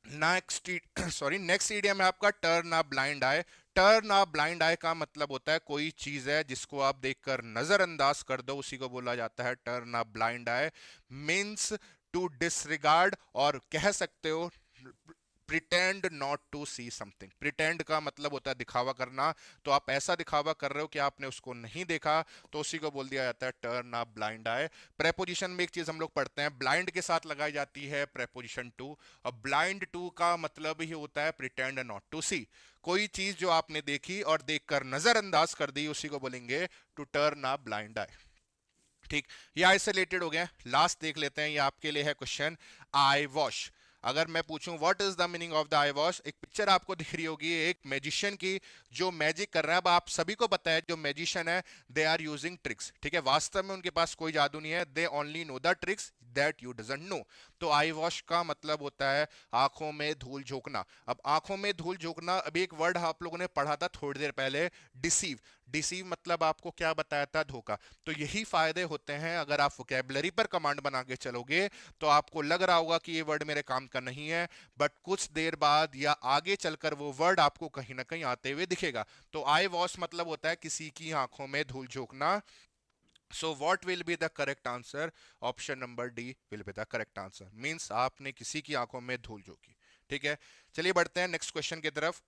Next sorry next idiom है आपका turn a blind eye. Turn a blind eye का मतलब होता है कोई चीज है जिसको आप देखकर नजरअंदाज कर दो, उसी को बोला जाता है turn a blind eye. Means to disregard, और कह सकते हो pretend not to see something. Pretend का मतलब होता है दिखावा करना, तो आप ऐसा दिखावा कर रहे हो कि आपने उसको नहीं देखा, तो उसी को बोल दिया जाता है turn a blind I. Preposition में एक चीज हम लोग पढ़ते हैं, ब्लाइंड के साथ लगाई जाती है प्रेपोजिशन टू, और ब्लाइंड टू का मतलब ही होता है प्रिटेंड नॉट टू सी। कोई चीज जो आपने देखी और देखकर नजरअंदाज कर दी, उसी को बोलेंगे टू टर्न अ ब्लाइंड आई। ठीक, ये आइसोलेटेड हो गया। लास्ट देख लेते हैं, ये आपके लिए है क्वेश्चन आई वॉश। अगर मैं पूछूं what is the meaning of the I wash, एक पिक्चर आपको दिख रही होगी एक मैजिशियन की जो मैजिक कर रहा है। अब आप सभी को पता है जो मैजिशियन है दे आर यूजिंग ट्रिक्स, ठीक है, वास्तव में उनके पास कोई जादू नहीं है, they only know the tricks that you doesn't know. तो आई वॉश का मतलब होता है आंखों में धूल झोंकना। अब आंखों में धूल झोंकना, अभी एक वर्ड आप लोगों ने पढ़ा था थोड़ी देर पहले, डिसीव। डिसीव मतलब आपको क्या बताया था, धोखा। तो यही फायदे होते हैं अगर आप वोकैबुलरी पर कमांड बना के चलोगे, तो आपको लग रहा होगा कि ये वर्ड मेरे काम का नहीं है, बट कुछ देर बाद या आगे चलकर वो वर्ड आपको कहीं ना कहीं आते हुए दिखेगा। तो आई वॉश मतलब होता है किसी की आंखों में धूल झोंकना। So what will be the correct answer, option number D will be the correct answer, means आपने किसी की आंखों में धूल झोंकी। ठीक है, चलिए बढ़ते हैं नेक्स्ट क्वेश्चन की तरफ।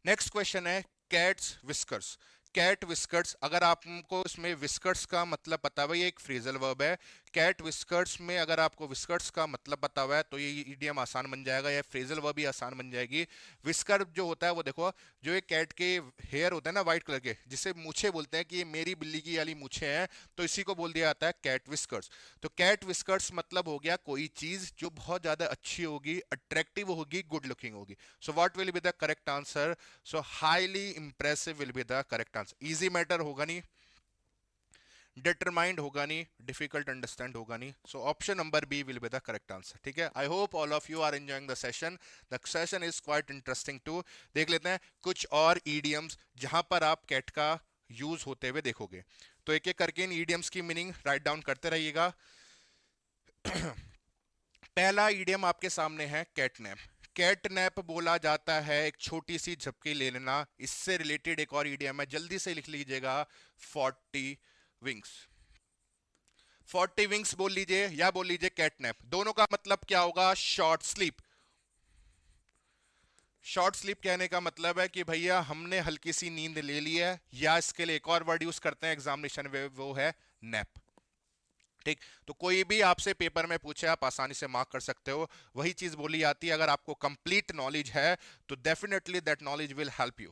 नेक्स्ट क्वेश्चन है कैट्स विस्कर्स। कैट विस्कर्स, अगर आपको इसमें विस्कर्स का मतलब पता हुआ, ये एक फ्रेजल वर्ब है। कैट विस्कर्स में अगर आपको विस्कर्स का मतलब पता हुआ है तो ये इडियम आसान बन जाएगा, या फ्रेजल वर्ब भी आसान बन जाएगी। विस्कर जो होता है वो देखो, जो एक कैट के हेयर होते हैं ना व्हाइट कलर के, जिसे मूछे बोलते हैं कि ये मेरी बिल्ली की वाली मूछे हैं, तो इसी को बोल दिया जाता है कैट विस्कर्स। तो कैट विस्कर्स मतलब हो गया कोई चीज जो बहुत ज्यादा अच्छी होगी, अट्रैक्टिव होगी, गुड लुकिंग होगी। So what will be the correct answer, so highly impressive will be the correct answer. Easy matter होगा नहीं, डिटरमाइंड होगा नहीं, डिफिकल्ट अंडरस्टैंड होगा नहीं। So option number B will be the correct answer. ठीक है, I hope all of you are enjoying the session, the session is quite interesting too. देख लेते हैं कुछ और ईडियम्स जहां पर आप कैट का यूज होते हुए देखोगे। तो एक एक करके इन ईडियम्स की मीनिंग राइट डाउन करते रहिएगा। पहला ईडियम आपके सामने है कैटनैप। कैटनैप बोला जाता है एक छोटी सी झपकी ले लेना। इससे रिलेटेड एक और ईडियम है, जल्दी से लिख लीजिएगा, 40 विंग्स। 40 विंग्स बोल लीजिए या बोल लीजिए कैटनैप, दोनों का मतलब क्या होगा, शॉर्ट स्लीप। शॉर्ट स्लीप कहने का मतलब है कि भैया हमने हल्की सी नींद ले ली है, या इसके लिए एक और वर्ड यूज करते हैं एग्जामिनेशन में, वो है नैप। ठीक, तो कोई भी आपसे पेपर में पूछे आप आसानी से मार्क कर सकते हो, वही चीज बोली जाती है। अगर आपको कंप्लीट नॉलेज है तो definitely that knowledge will help you.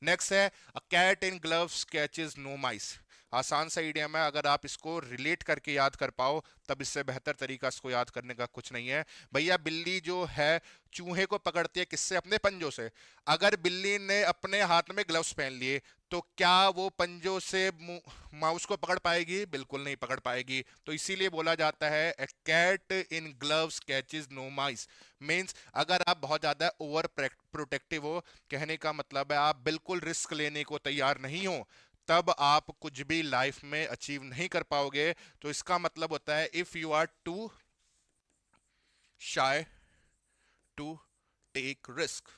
Next है a cat in gloves catches no mice. आसान सा इडियम है, अगर आप इसको रिलेट करके याद कर पाओ तब इससे बेहतर तरीका इसको याद करने का कुछ नहीं है। भैया बिल्ली जो है चूहे को पकड़ती है किससे? अपने पंजों से। अगर बिल्ली ने अपने हाथ में ग्लव्स पहन लिए तो क्या वो पंजों से माउस को पकड़ पाएगी? बिल्कुल नहीं पकड़ पाएगी। तो इसीलिए बोला जाता है ए cat in gloves catches no mice. Means अगर आप बहुत ज्यादा ओवर प्रोटेक्टिव हो, कहने का मतलब है आप बिल्कुल रिस्क लेने को तैयार नहीं हो, तब आप कुछ भी लाइफ में अचीव नहीं कर पाओगे। तो इसका मतलब होता है if you are too shy to take risk,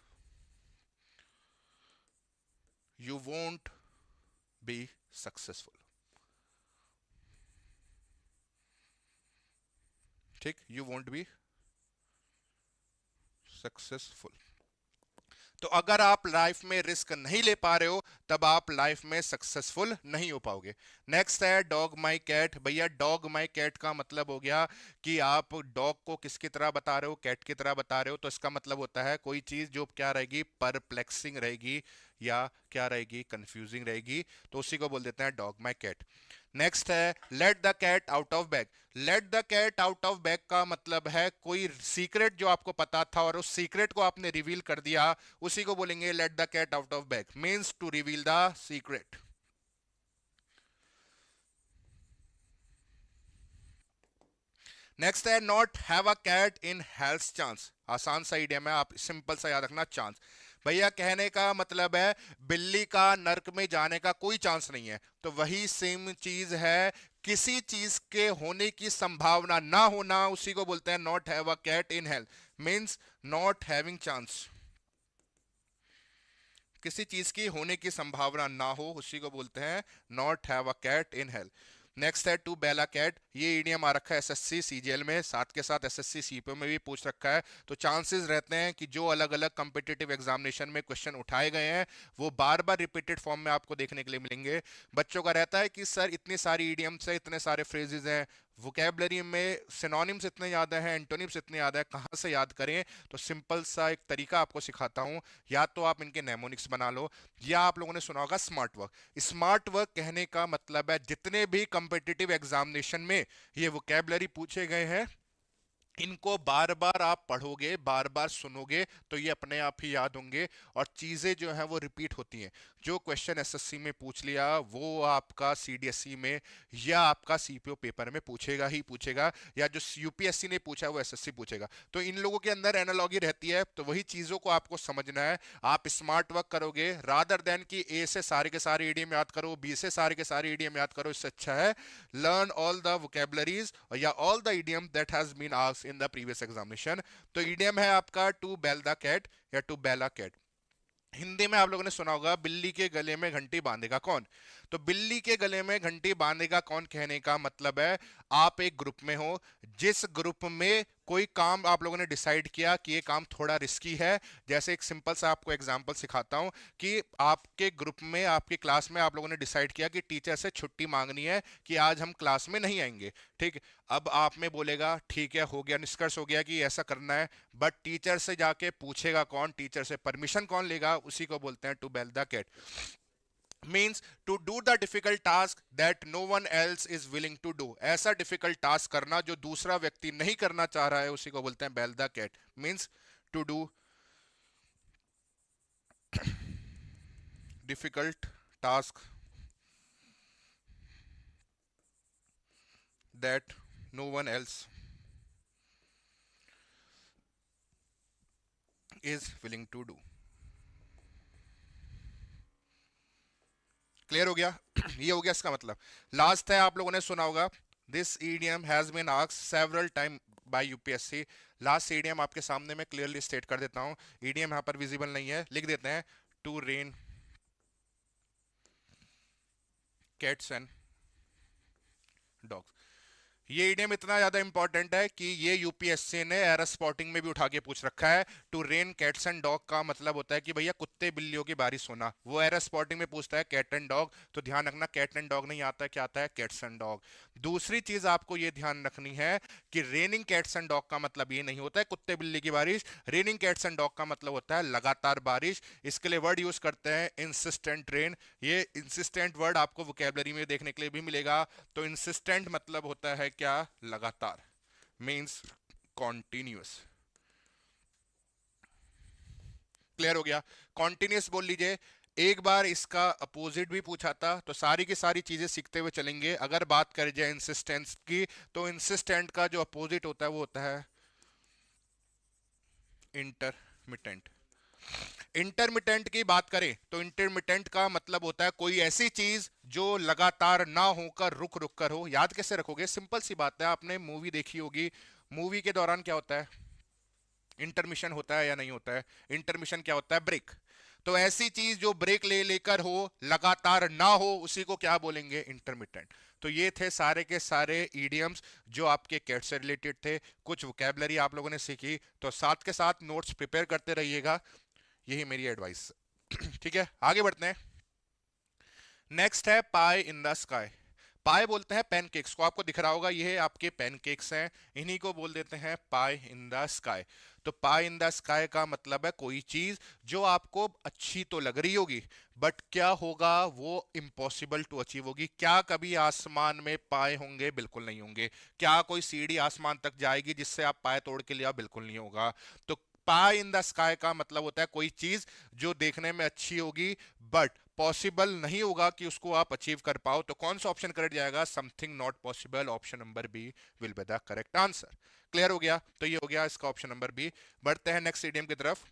you won't be successful। ठीक, you won't be successful। तो अगर आप लाइफ में रिस्क नहीं ले पा रहे हो तब आप लाइफ में सक्सेसफुल नहीं हो पाओगे। नेक्स्ट है डॉग माई कैट। भैया डॉग माई कैट का मतलब हो गया कि आप डॉग को किसकी तरह बता रहे हो? कैट की तरह बता रहे हो। तो इसका मतलब होता है कोई चीज जो क्या रहेगी? परप्लेक्सिंग रहेगी या क्या रहेगी? कंफ्यूजिंग रहेगी। तो उसी को बोल देते हैं डॉग माई कैट। नेक्स्ट है let the cat out of bag. Let the cat out of bag का मतलब है कोई सीक्रेट जो आपको पता था और उस सीक्रेट को आपने रिवील कर दिया, उसी को बोलेंगे let the cat out of bag. Means to reveal the secret. Next है not have a cat in hell's chance. आसान सा इडियम है, आप सिंपल सा याद रखना, चांस। भैया कहने का मतलब है बिल्ली का नर्क में जाने का कोई चांस नहीं है। तो वही सेम चीज है, किसी चीज के होने की संभावना ना होना, उसी को बोलते हैं not have a cat in health. Means not having chance, किसी चीज की होने की संभावना ना हो, उसी को बोलते हैं not have a cat in health. Next है टू बेला कैट। ये ईडीएम आ रखा है एसएससी सीजीएल में, साथ के साथ एसएससी सीपीओ में भी पूछ रखा है। तो चांसेस रहते हैं कि जो अलग अलग कॉम्पिटिटिव एग्जामिनेशन में क्वेश्चन उठाए गए हैं वो बार बार रिपीटेड फॉर्म में आपको देखने के लिए मिलेंगे। बच्चों का रहता है कि सर इतनी सारी ईडीएम्स है, इतने सारे फ्रेजेस हैं, वोकेबलरी में सिनोनिम्स इतने ज़्यादा हैं, एंटोनिम्स इतने ज़्यादा है, कहाँ से याद करें? तो सिंपल सा एक तरीका आपको सिखाता हूँ। या तो आप इनके नेमोनिक्स बना लो, या आप लोगों ने सुना होगा स्मार्ट वर्क। स्मार्ट वर्क कहने का मतलब है जितने भी कंपिटिटिव एग्जामिनेशन में ये वोकेबलरी पूछे गए हैं, इनको बार बार आप पढ़ोगे, बार बार सुनोगे तो ये अपने आप ही याद होंगे और चीजें जो है वो रिपीट होती हैं। जो क्वेश्चन एसएससी में पूछ लिया वो आपका सीडीएसई में या आपका सीपीओ पेपर में पूछेगा ही पूछेगा, या जो यूपीएससी ने पूछा वो एसएससी पूछेगा। तो इन लोगों के अंदर एनालॉगी रहती है, तो वही चीजों को आपको समझना है। आप स्मार्ट वर्क करोगे रादर देन कि ए से सारे के सारे ईडीएम याद करो, बी से सारे के सारे ईडीएम याद करो, इससे अच्छा है learn all the vocabularies या all the idiom that has been asked in the previous examination। तो idiom है आपका to bell the cat या to bell a cat। Hindi में आप लोगों ने सुना होगा बिल्ली के गले में घंटी बांधेगा कौन। तो बिल्ली के गले में घंटी बांधेगा कौन कहने का मतलब है आप एक ग्रुप में हो, जिस ग्रुप में कोई काम आप लोगों ने डिसाइड किया कि ये काम थोड़ा रिस्की है। जैसे एक सिंपल सा आपको एग्जांपल सिखाता हूं कि आपके ग्रुप में, आपकी क्लास में आप लोगों ने डिसाइड किया कि टीचर से छुट्टी मांगनी है कि आज हम क्लास में नहीं आएंगे। ठीक, अब आप में बोलेगा ठीक है, हो गया, निष्कर्ष हो गया कि ऐसा करना है। बट टीचर से जाके पूछेगा कौन, टीचर से परमिशन कौन लेगा? उसी को बोलते हैं to bell the cat. Means to do the difficult task that no one else is willing to do. ऐसा डिफिकल्ट टास्क करना जो दूसरा व्यक्ति नहीं करना चाह रहा है, उसी को बोलते हैं bell the cat. Means to do difficult task that no one else is willing to do. Clear हो गया? ये हो गया इसका मतलब। लास्ट है, आप लोगों ने सुना होगा this idiom has been asked several time by UPSC. Last idiom आपके सामने मैं क्लियरली स्टेट कर देता हूं, ईडीएम यहां पर विजिबल नहीं है, लिख देते हैं to rain cats and dogs. ये इडियम इतना ज्यादा इंपॉर्टेंट है कि ये यूपीएससी ने एरर स्पॉटिंग में भी उठा के पूछ रखा है। To rain cats and dog का मतलब होता है कि भैया कुत्ते बिल्लियों की बारिश होना, वो एरर स्पॉटिंग में पूछता है कैट एंड डॉग, तो ध्यान रखना कैट एंड डॉग नहीं आता है, क्या आता है, कैट्स एंड डॉग। दूसरी चीज आपको ये ध्यान रखनी है कि रेनिंग कैट्स एंड डॉग का मतलब ये नहीं होता है कुत्ते बिल्ली की बारिश। रेनिंग कैट्स एंड डॉग का मतलब होता है लगातार बारिश। इसके लिए वर्ड यूज करते हैं इंसिस्टेंट रेन। ये इंसिस्टेंट वर्ड आपको वोकेबलरी में देखने के लिए भी मिलेगा। तो इंसिस्टेंट मतलब होता है क्या, लगातार, मीन्स कॉन्टिन्यूस। क्लियर हो गया? कॉन्टिन्यूस बोल लीजिए। एक बार इसका अपोजिट भी पूछा था, तो सारी की सारी चीजें सीखते हुए चलेंगे। अगर बात करें जाए इंसिस्टेंस की, तो इंसिस्टेंट का जो अपोजिट होता है वो होता है इंटरमिटेंट। इंटरमिटेंट की बात करें तो इंटरमिटेंट का मतलब होता है कोई ऐसी चीज जो लगातार ना होकर रुक रुक कर हो। याद कैसे रखोगे, सिंपल सी बात है, आपने मूवी देखी होगी, मूवी के दौरान क्या होता है, इंटरमिशन होता है या नहीं होता है? इंटरमिशन क्या होता है, ब्रेक। तो ऐसी चीज जो ब्रेक ले लेकर हो, लगातार ना हो, उसी को क्या बोलेंगे, इंटरमिटेंट। तो ये थे सारे के सारे इडियम्स जो आपके कैट से रिलेटेड थे। कुछ वोकेबलरी आप लोगों ने सीखी, तो साथ के साथ नोट्स प्रिपेयर करते रहिएगा, यही मेरी एडवाइस। ठीक है, आगे बढ़ते हैं। नेक्स्ट है पाई इन द स्काई। पाई बोलते हैं पैनकेक्स को, आपको दिख रहा होगा ये आपके पैनकेक्स हैं, इन्हीं को बोल देते हैं पाई इन द स्काई। तो पाई इन द स्काई का मतलब है कोई चीज जो आपको अच्छी तो लग रही होगी, बट क्या होगा, वो इम्पॉसिबल टू अचीव होगी। क्या कभी आसमान में पाए होंगे? बिल्कुल नहीं होंगे। क्या कोई सीढ़ी आसमान तक जाएगी जिससे आप पाए तोड़ के लिया? बिल्कुल नहीं होगा। तो पाई इन द स्काई का मतलब होता है कोई चीज जो देखने में अच्छी होगी, बट पॉसिबल नहीं होगा कि उसको आप अचीव कर पाओ। तो कौन सा ऑप्शन करेक्ट जाएगा, something not possible, option number B will be the correct answer. Clear हो गया? तो ये हो गया इसका ऑप्शन नंबर बी। बढ़ते हैं नेक्स्ट इडियम की तरफ।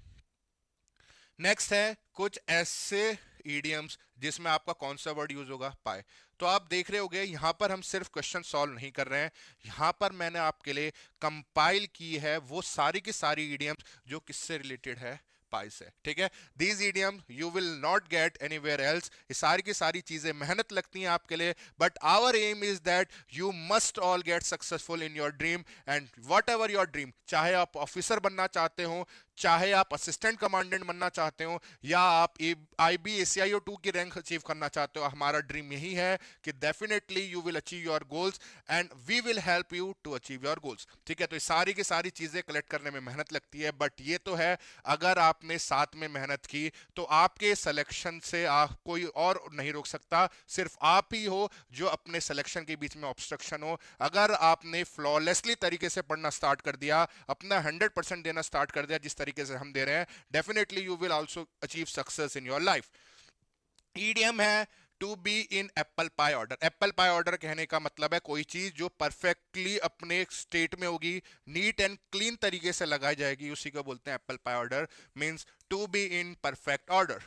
नेक्स्ट है कुछ ऐसे इडियम्स जिसमें आपका कौन सा वर्ड यूज होगा, पाए। तो आप देख रहे होगे यहां पर हम सिर्फ क्वेश्चन सॉल्व नहीं कर रहे हैं, यहां पर मैंने आपके लिए कंपाइल की है वो सारी की सारी इडियम्स जो किससे रिलेटेड है, पाई से। ठीक है, these idiom you will not gate anywhere else. ये सारी की सारी चीजें मेहनत लगती हैं आपके लिए, but our aim is that you must all get successful in your dream and whatever your dream. चाहे आप ऑफिसर बनना चाहते हो, चाहे आप असिस्टेंट कमांडेंट बनना चाहते हो, या आप IB ACIO 2 की रैंक अचीव करना चाहते हो, हमारा ड्रीम यही है कि definitely you will achieve your goals and we will help you to achieve your goals. ठीक है, तो ये सारी की सारी चीजें कलेक्ट करने में मेहनत लगती है, बट ये तो है अगर आपने साथ में मेहनत की तो आपके सिलेक्शन से कोई और नहीं रोक सकता, सिर्फ आप ही हो जो अपने सिलेक्शन के बीच में ऑब्स्ट्रक्शन हो। अगर आपने फ्लॉलेसली तरीके से पढ़ना स्टार्ट कर दिया, अपना 100% देना स्टार्ट कर दिया जिस तरीके से हम दे रहे हैं, definitely you will also achieve success in your life. Idiom है to be in apple pie order. Apple pie order कहने का मतलब है कोई चीज जो परफेक्टली अपने स्टेट में होगी, नीट एंड क्लीन तरीके से लगाई जाएगी, उसी को बोलते हैं apple pie order, means to be in perfect order.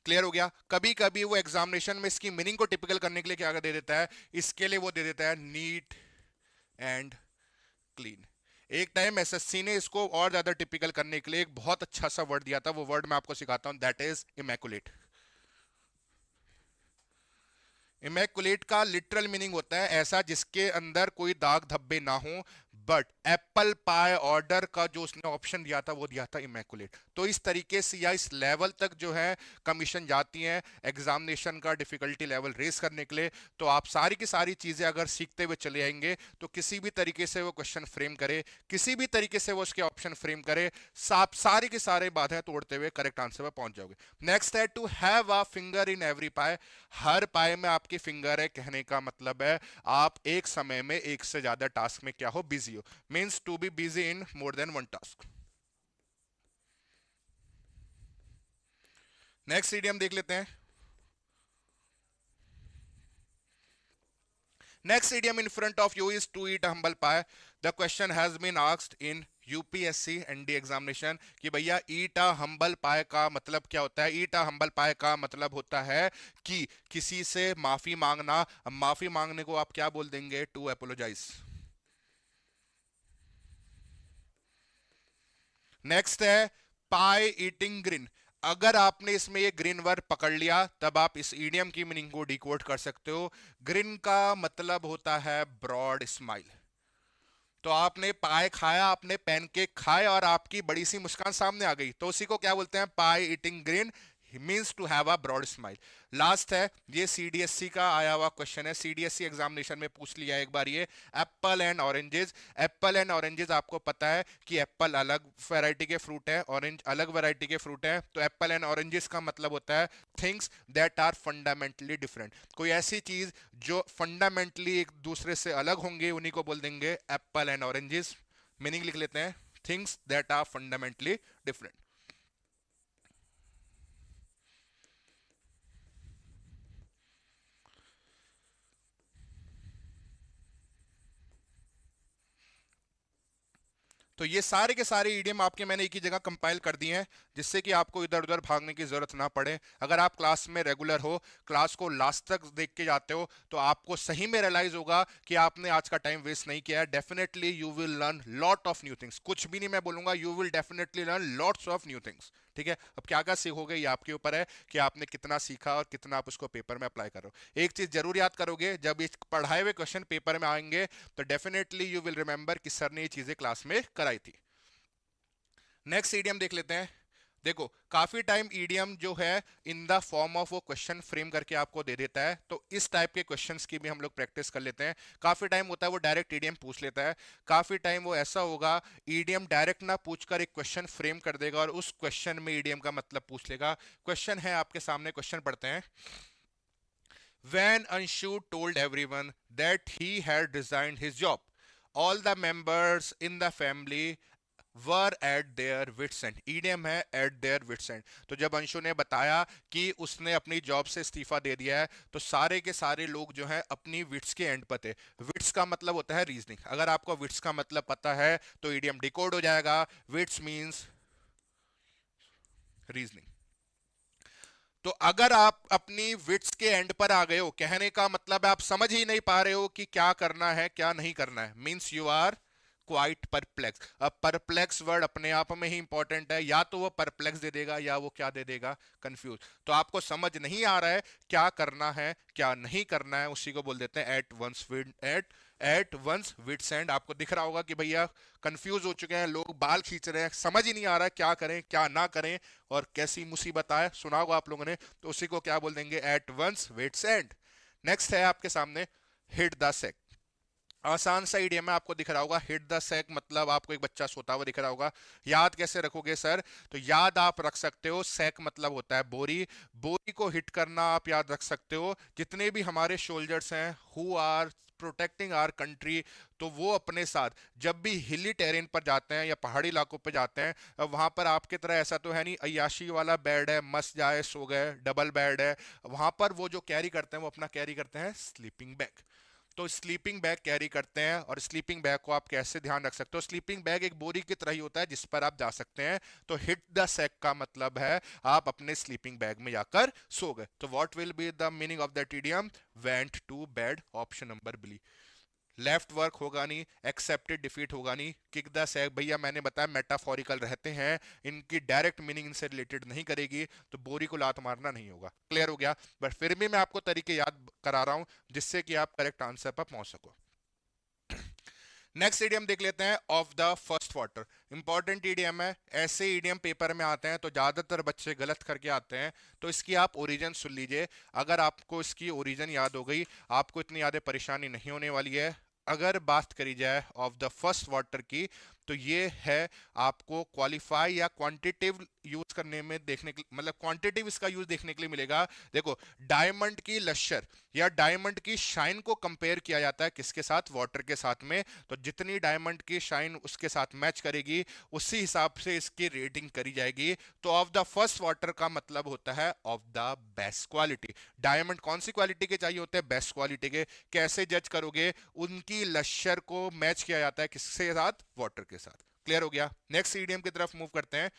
Clear हो गया? कभी कभी वो एग्जामिनेशन में इसकी मीनिंग को टिपिकल करने के लिए क्या दे देता है, इसके लिए वो दे देता है नीट एंड क्लीन। एक टाइम एसएससी ने इसको और ज्यादा टिपिकल करने के लिए एक बहुत अच्छा सा वर्ड दिया था, वो वर्ड मैं आपको सिखाता हूं, दैट इज इमैकुलेट। इमैकुलेट का लिटरल मीनिंग होता है ऐसा जिसके अंदर कोई दाग धब्बे ना हो, बट एप्पल पाई ऑर्डर का जो उसने ऑप्शन दिया था वो दिया था इमैकुलेट। तो इस तरीके से या इस लेवल तक जो है कमीशन जाती है एग्जामिनेशन का डिफिकल्टी लेवल रेस करने के लिए। तो आप सारी की सारी चीजें अगर सीखते हुए चले आएंगे तो किसी भी तरीके से वो क्वेश्चन फ्रेम करे, किसी भी तरीके से वो उसके ऑप्शन फ्रेम करे, आप सारे के सारे बाधाएं तोड़ते हुए करेक्ट आंसर पर पहुंच जाओगे। नेक्स्ट है to have a finger in every pie. हर पाए में आपकी फिंगर है, कहने का मतलब है आप एक समय में एक से ज्यादा टास्क में क्या हो, बिजी हो, means to be busy in more than one task. Next idiom देख लेते हैं। Next idiom in front of you is to eat humble pie. The question has been asked in UPSC NDA examination कि भैया ईट a humble पाए का मतलब क्या होता है। ईट अ हम्बल पाए का मतलब होता है कि किसी से माफी मांगना। अब माफी मांगने को आप क्या बोल देंगे, टू अपोलोजाइज। नेक्स्ट है पाई ईटिंग ग्रीन। अगर आपने इसमें ये ग्रीन वर्ड पकड़ लिया तब आप इस ईडियम की मीनिंग को डिकोड कर सकते हो। ग्रीन का मतलब होता है ब्रॉड स्माइल। तो आपने पाए खाया, आपने पैनकेक खाए और आपकी बड़ी सी मुस्कान सामने आ गई, तो उसी को क्या बोलते हैं? Pie eating grin means to have a broad smile. Last है, ये सीडीएससी का आया हुआ क्वेश्चन है, सीडीएससी एग्जामिनेशन में पूछ लिया एक बार ये। Apple and oranges. Apple and oranges आपको पता है कि एप्पल अलग वैरायटी के फ्रूट है, ऑरेंज अलग वैरायटी के फ्रूट है। तो एप्पल एंड ऑरेंजेस का मतलब होता है things that are fundamentally different. कोई ऐसी चीज जो फंडामेंटली एक दूसरे से अलग होंगे उन्हीं को बोल देंगे एप्पल एंड ऑरेंजेस। मीनिंग लिख लेते हैं, things that are fundamentally different. तो ये सारे के सारे ईडियम आपके मैंने एक ही जगह कंपाइल कर दिए हैं, जिससे कि आपको इधर उधर भागने की जरूरत ना पड़े। अगर आप क्लास में रेगुलर हो, क्लास को लास्ट तक देख के जाते हो, तो आपको सही में रियलाइज होगा कि आपने आज का टाइम वेस्ट नहीं किया है। Definitely you will learn lot of new things. कुछ भी नहीं मैं बोलूंगा, you will definitely learn lots of new things. ठीक है, अब क्या क्या सीखोगे ये आपके ऊपर है कि आपने कितना सीखा और कितना आप उसको पेपर में अप्लाई करो। एक चीज जरूर याद करोगे, जब इस पढ़ाए हुए क्वेश्चन पेपर में आएंगे तो डेफिनेटली यू विल रिमेंबर कि सर ने ये चीजें क्लास में कराई थी। नेक्स्ट ईडियम देख लेते हैं। देखो, काफी टाइम ईडियम जो है इन द फॉर्म ऑफ वो क्वेश्चन फ्रेम करके आपको दे देता है, तो इस टाइप के क्वेश्चंस की भी हम लोग प्रैक्टिस कर लेते हैं। काफी टाइम होता है वो डायरेक्ट ईडियम पूछ लेता है, काफी टाइम वो ऐसा होगा ईडियम डायरेक्ट ना पूछकर एक क्वेश्चन फ्रेम कर देगा और उस क्वेश्चन में ईडियम का मतलब पूछ लेगा। क्वेश्चन है आपके सामने, क्वेश्चन पढ़ते हैं। When Anshu told everyone that he had resigned his job, all the members in the family were at their wits end. Idiom is at their wits end. तो जब अंशु ने बताया कि उसने अपनी जॉब से इस्तीफा दे दिया है, तो सारे के सारे लोग जो हैं अपनी विट्स के एंड पर थे। विट्स का मतलब होता है रीजनिंग। अगर आपको विट्स का मतलब पता है तो ईडियम डिकोड हो जाएगा। Wits means reasoning. तो अगर आप अपनी विट्स के एंड पर आ गए हो, कहने का मतलब है आप समझ ही नहीं पा रहे हो कि क्या करना है क्या नहीं करना है, means you are quite perplex. अब परप्लेक्स वर्ड अपने आप में ही इंपॉर्टेंट है, या तो वो परप्लेक्स दे देगा या वो क्या दे देगा, कंफ्यूज। तो आपको समझ नहीं आ रहा है क्या करना है क्या नहीं करना है, उसी को बोल देते हैं एट वंस विट्स एंड। आपको दिख रहा होगा कि भैया कंफ्यूज हो चुके हैं लोग, बाल खींच रहे हैं, समझ ही नहीं आ रहा है क्या करें क्या ना करें और कैसी मुसीबत आए, सुना होगा आप लोगों ने। तो उसी को क्या बोल देंगे, at one's wits end. Next है आपके सामने हिट द सेक। आसान सा आइडिया में आपको दिख रहा होगा, हिट द सेक मतलब आपको एक बच्चा सोता हुआ दिख रहा होगा। याद कैसे रखोगे सर? तो याद आप रख सकते हो, सेक मतलब होता है बोरी। बोरी को हिट करना आप याद रख सकते हो। जितने भी हमारे सोल्जर्स हैं who are protecting our country, तो वो अपने साथ जब भी हिली टेरेन पर जाते हैं या पहाड़ी इलाकों पर जाते हैं, वहां पर आपके तरह ऐसा तो है नहीं अय्याशी वाला बेड है, मस्त जाए सो गए, डबल बेड है। वहां पर वो जो कैरी करते हैं वो अपना कैरी करते हैं स्लीपिंग बैग। तो स्लीपिंग बैग कैरी करते हैं। और स्लीपिंग बैग को आप कैसे ध्यान रख सकते हो? स्लीपिंग बैग एक बोरी की तरह ही होता है जिस पर आप जा सकते हैं। तो हिट द सैक का मतलब है आप अपने स्लीपिंग बैग में जाकर सो गए। तो what will be the meaning of that idiom? Went to bed, option number B. Left work होगा नहीं, एक्सेप्टेड डिफीट होगा नहीं। किक द सैक भैया मैंने बताया मेटाफोरिकल रहते हैं, इनकी डायरेक्ट मीनिंग इनसे रिलेटेड नहीं करेगी, तो बोरी को लात मारना नहीं होगा। क्लियर हो गया? बट फिर भी मैं आपको तरीके याद करा रहा हूं जिससे कि आप करेक्ट आंसर पर पहुंच सको। नेक्स्ट ईडियम देख लेते हैं, of the first water. Important idiom है, ऐसे ईडियम पेपर में आते हैं तो ज्यादातर बच्चे गलत करके आते हैं। तो इसकी आप ओरिजिन सुन लीजिए। अगर आपको इसकी ओरिजिन याद हो गई, आपको इतनी ज्यादा परेशानी नहीं होने वाली है। अगर बात करी जाए ऑफ द फर्स्ट वाटर की, तो ये है आपको क्वालिफाई या क्वांटिटिव यूज करने में देखने के, मतलब क्वांटिटिव इसका यूज देखने के लिए मिलेगा। देखो, डायमंड की लश्यर या डायमंड की शाइन को कंपेयर किया जाता है किसके साथ? वाटर के साथ में। तो जितनी डायमंड की शाइन उसके साथ मैच करेगी उसी हिसाब से इसकी रेटिंग करी जाएगी। तो ऑफ द फर्स्ट वाटर का मतलब होता है of the best quality. Diamond कौन सी क्वालिटी के चाहिए होते हैं? बेस्ट क्वालिटी के। कैसे जज करोगे? उनकी लश्यर को मैच किया जाता है किसके साथ? वाटर के साथ। क्लियर हो गया? नेक्स्ट ईडियम की तरफ मूव करते हैं।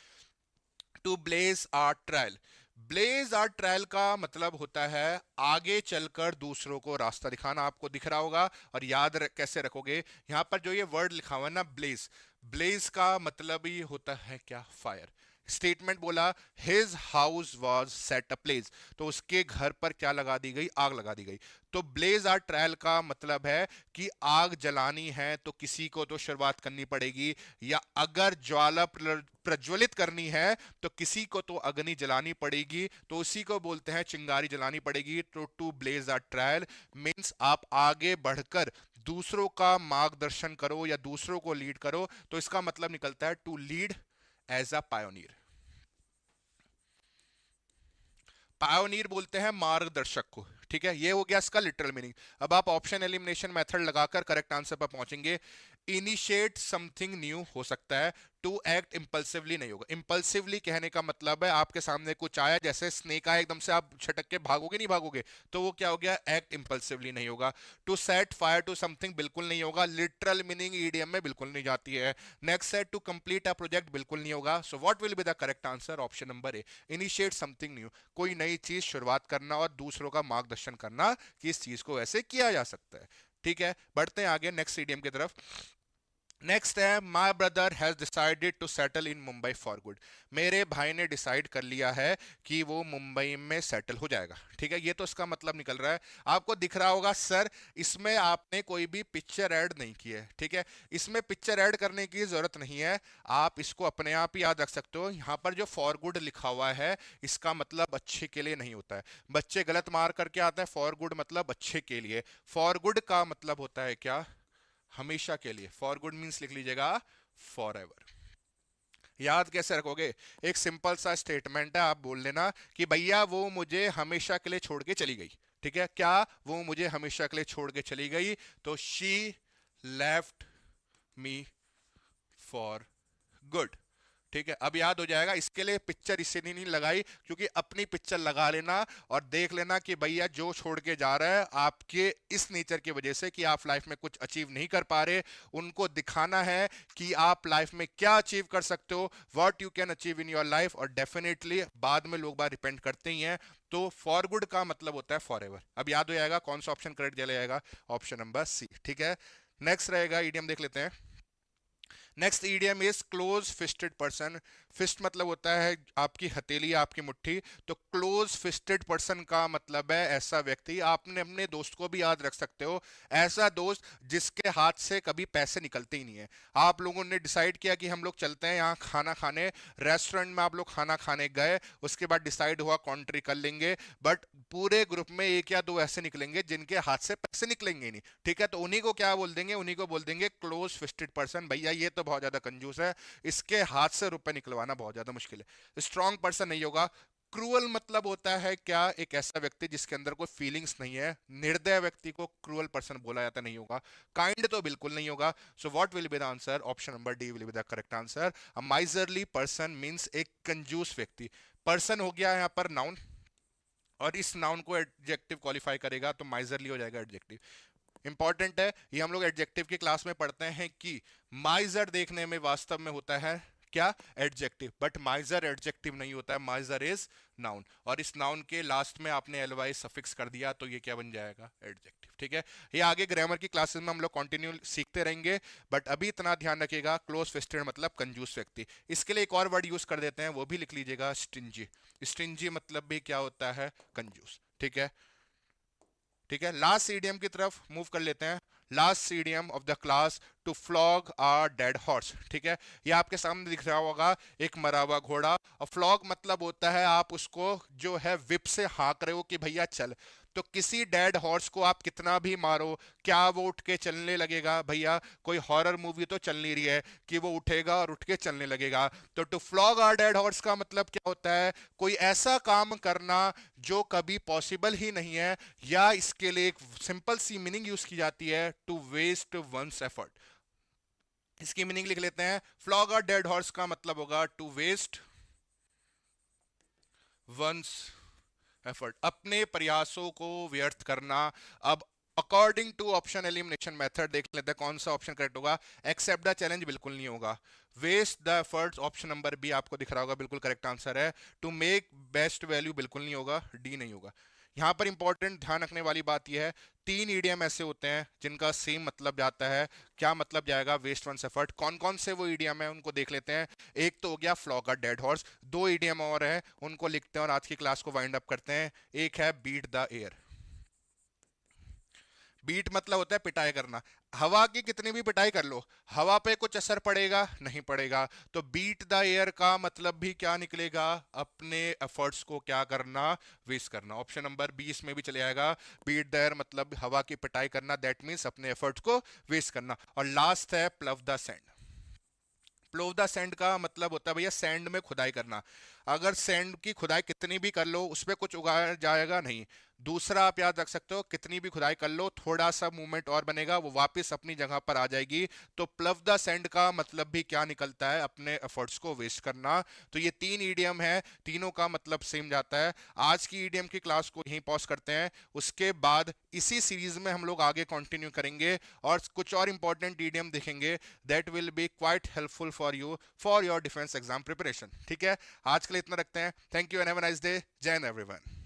To blaze a trail. Blaze a trail का मतलब होता है आगे चलकर दूसरों को रास्ता दिखाना। आपको दिख रहा होगा और याद कैसे रखोगे? यहां पर जो ये वर्ड लिखा हुआ है ना ब्लेज, ब्लेज का मतलब ही होता है क्या? फायर। स्टेटमेंट बोला his house was set ablaze, तो उसके घर पर क्या लगा दी गई, आग लगा दी गई। तो ब्लेज आर ट्रायल का मतलब है कि आग जलानी है तो किसी को तो शुरुआत करनी पड़ेगी, या अगर ज्वाला प्रज्वलित करनी है तो किसी को तो अग्नि जलानी पड़ेगी, तो उसी को बोलते हैं चिंगारी जलानी पड़ेगी। तो to blaze a trail means आप आगे बढ़कर दूसरों का मार्गदर्शन करो या दूसरों को लीड करो, तो इसका मतलब निकलता है to lead as a pioneer. Pioneer बोलते हैं मार्गदर्शक को, ठीक है, ये हो गया इसका लिटरल मीनिंग। अब आप ऑप्शन एलिमिनेशन मेथड लगाकर करेक्ट आंसर पर पहुंचेंगे। इनिशिएट समथिंग न्यू हो सकता है, टू एक्ट इंपल्सिवली नहीं होगा। इंपल्सिवली कहने का मतलब है आपके सामने कुछ आया, जैसे स्नेक आया एकदम से आप छटक के भागोगे, नहीं भागोगे, तो वो क्या हो गया, एक्ट इंपल्सिवली नहीं होगा। To set fire to something बिल्कुल नहीं होगा, लिटरल मीनिंग ईडीएम में बिल्कुल नहीं जाती है। Next set to complete a project बिल्कुल नहीं होगा। So what will be the correct answer, option number A, initiate something new, कोई नई चीज शुरुआत करना और दूसरों का मार्गदर्शन करना कि इस चीज को ऐसे किया जा सकता है। ठीक है, बढ़ते हैं आगे नेक्स्ट ईडीएम की तरफ। नेक्स्ट है my brother has decided to settle in Mumbai for good, मेरे भाई ने डिसाइड कर लिया है कि वो मुंबई में सेटल हो जाएगा। ठीक है, ये तो इसका मतलब निकल रहा है। आपको दिख रहा होगा सर इसमें आपने कोई भी पिक्चर ऐड नहीं की है, ठीक है, इसमें पिक्चर ऐड करने की जरूरत नहीं है, आप इसको अपने आप ही याद रख सकते हो। यहाँ पर जो फॉर गुड लिखा हुआ है इसका मतलब अच्छे के लिए नहीं होता है, बच्चे गलत मार करके आते हैं, फॉर गुड मतलब अच्छे के लिए। फॉर गुड का मतलब होता है क्या, हमेशा के लिए। फॉर गुड मीन्स लिख लीजिएगा फॉर एवर। याद कैसे रखोगे, एक सिंपल सा स्टेटमेंट है, आप बोल लेना कि भैया वो मुझे हमेशा के लिए छोड़ के चली गई। ठीक है, क्या वो मुझे हमेशा के लिए छोड़ के चली गई, तो she left me for good. ठीक है, अब याद हो जाएगा। इसके लिए पिक्चर इसलिए नहीं लगाई क्योंकि अपनी पिक्चर लगा लेना और देख लेना कि भैया जो छोड़ के जा रहा है आपके इस नेचर की वजह से कि आप लाइफ में कुछ अचीव नहीं कर पा रहे, उनको दिखाना है कि आप लाइफ में क्या अचीव कर सकते हो, what you can achieve in your life. और डेफिनेटली बाद में लोग बात रिपेंट करते ही हैं। तो फॉर गुड का मतलब होता है फॉर एवर। अब याद हो जाएगा कौन सा ऑप्शन करेक्ट चला जाएगा, ऑप्शन नंबर सी। ठीक है, नेक्स्ट रहेगा ईडियम देख लेते हैं। Next idiom is close fisted person. Fist मतलब होता है आपकी हथेली, आपकी मुट्ठी, तो क्लोज फिस्टेड पर्सन का मतलब है ऐसा व्यक्ति। आपने अपने दोस्त को भी याद रख सकते हो, ऐसा दोस्त जिसके हाथ से कभी पैसे निकलते ही नहीं है। आप लोगों ने डिसाइड किया कि हम लोग चलते हैं यहाँ खाना खाने, रेस्टोरेंट में आप लोग खाना खाने गए, उसके बाद डिसाइड हुआ कॉन्ट्री कर लेंगे, बट पूरे ग्रुप में एक या दो ऐसे निकलेंगे जिनके हाथ से पैसे निकलेंगे नहीं। ठीक है, तो उन्हीं को क्या बोल देंगे, उन्हीं को बोल देंगे क्लोज फिस्टेड पर्सन। भैया ये तो बहुत ज्यादा कंजूस है, इसके हाथ से रुपए निकलवाना बहुत ज्यादा मुश्किल है। स्ट्रॉन्ग पर्सन नहीं होगा। क्रूअल मतलब होता है क्या, एक ऐसा व्यक्ति जिसके अंदर कोई फीलिंग्स नहीं है। निर्दय व्यक्ति को क्रूअल पर्सन बोला जाता नहीं होगा। काइंड तो बिल्कुल नहीं होगा। So what will be the answer, option number D will be the correct answer. A miserly person means एक कंजूस व्यक्ति। पर्सन हो गया यहाँ पर नाउन, और इस नाउन को एडजेक्टिव क्वालिफाई करेगा तो माइजरली हो जाएगा एडजेक्टिव। इंपॉर्टेंट है, ये हम लोग एडजेक्टिव की क्लास में पढ़ते हैं कि माइजर देखने में वास्तव में होता है क्या, एडजेक्टिव, बट माइजर एडजेक्टिव नहीं होता है, माइजर इज नाउन। और इस नाउन के लास्ट में आपने एलवाई सफिक्स कर दिया तो ये क्या बन जाएगा, एडजेक्टिव। ठीक है, ये आगे ग्रामर की क्लासेस में हम लोग कंटिन्यू सीखते रहेंगे, बट अभी इतना ध्यान रखिएगा क्लोज फिस्टेड मतलब कंजूस व्यक्ति। इसके लिए एक और वर्ड यूज कर देते हैं, वो भी लिख लीजिएगा, स्टिंजी। स्टिंजी मतलब भी क्या होता है, कंजूस। ठीक है, ठीक है, लास्ट सीडीएम की तरफ मूव कर लेते हैं। Last idiom of the class, to flog a dead horse. ठीक है, ये आपके सामने दिख रहा होगा एक मरा हुआ घोड़ा, और फ्लॉग मतलब होता है आप उसको जो है विप से हाँक रहे हो कि भैया चल। तो किसी डेड हॉर्स को आप कितना भी मारो, क्या वो उठ के चलने लगेगा, भैया कोई हॉरर मूवी तो चल नहीं रही है कि वो उठेगा और उठ के चलने लगेगा। तो to flog a dead horse का मतलब क्या होता है, कोई ऐसा काम करना जो कभी पॉसिबल ही नहीं है, या इसके लिए एक सिंपल सी मीनिंग यूज की जाती है, टू वेस्ट वंस एफर्ट। इसकी मीनिंग लिख लेते हैं, फ्लॉग अ डेड हॉर्स का मतलब होगा टू वेस्ट वंस एफर्ट, अपने प्रयासों को व्यर्थ करना। अब according to option elimination method देख लेते हैं कौन सा ऑप्शन करेक्ट होगा। एक्सेप्ट द चैलेंज बिल्कुल नहीं होगा। Waste the efforts option number B आपको दिख रहा होगा बिल्कुल करेक्ट आंसर है। टू मेक बेस्ट वैल्यू बिल्कुल नहीं होगा, डी नहीं होगा। यहाँ पर इंपॉर्टेंट ध्यान रखने वाली बात यह है, 3 ईडीएम ऐसे होते हैं जिनका सेम मतलब जाता है। क्या मतलब जाएगा? Waste one's effort. कौन कौन से वो ईडीएम है उनको देख लेते हैं। एक तो हो गया flog a dead horse, 2 EDM और है उनको लिखते हैं और आज की क्लास को वाइंड अप करते हैं। एक है बीट द एयर। बीट मतलब होता है पिटाई करना। हवा की कितनी भी पिटाई कर लो, हवा पे कुछ असर पड़ेगा? नहीं पड़ेगा। तो बीट द एयर का मतलब भी क्या निकलेगा? अपने एफर्ट्स को क्या करना? वेस्ट करना। ऑप्शन नंबर 20 में भी चले आएगा। बीट द एयर मतलब हवा की पिटाई करना, दैट मीन्स अपने एफर्ट्स को वेस्ट करना। और लास्ट है plough the sand. Plough the sand का मतलब होता है भैया सैंड में खुदाई करना। अगर सैंड की खुदाई कितनी भी कर लो उस पर कुछ उगाया जाएगा नहीं। दूसरा आप याद रख सकते हो, कितनी भी खुदाई कर लो थोड़ा सा मूवमेंट और बनेगा, वो वापस अपनी जगह पर आ जाएगी। तो प्लव द सैंड का मतलब भी क्या निकलता है? अपने एफर्ट्स को वेस्ट करना। तो ये 3 ईडीएम है, तीनों का मतलब सेम जाता है। आज की ईडीएम की क्लास को यहीं पॉज करते हैं, उसके बाद इसी सीरीज में हम लोग आगे कंटिन्यू करेंगे और कुछ और इंपॉर्टेंट ईडीएम देखेंगे that will B quite helpful for you for your defence exam preparation. ठीक है, आज के लिए इतना रखते हैं। Thank you and have a nice day. जय हिंद एवरीवन।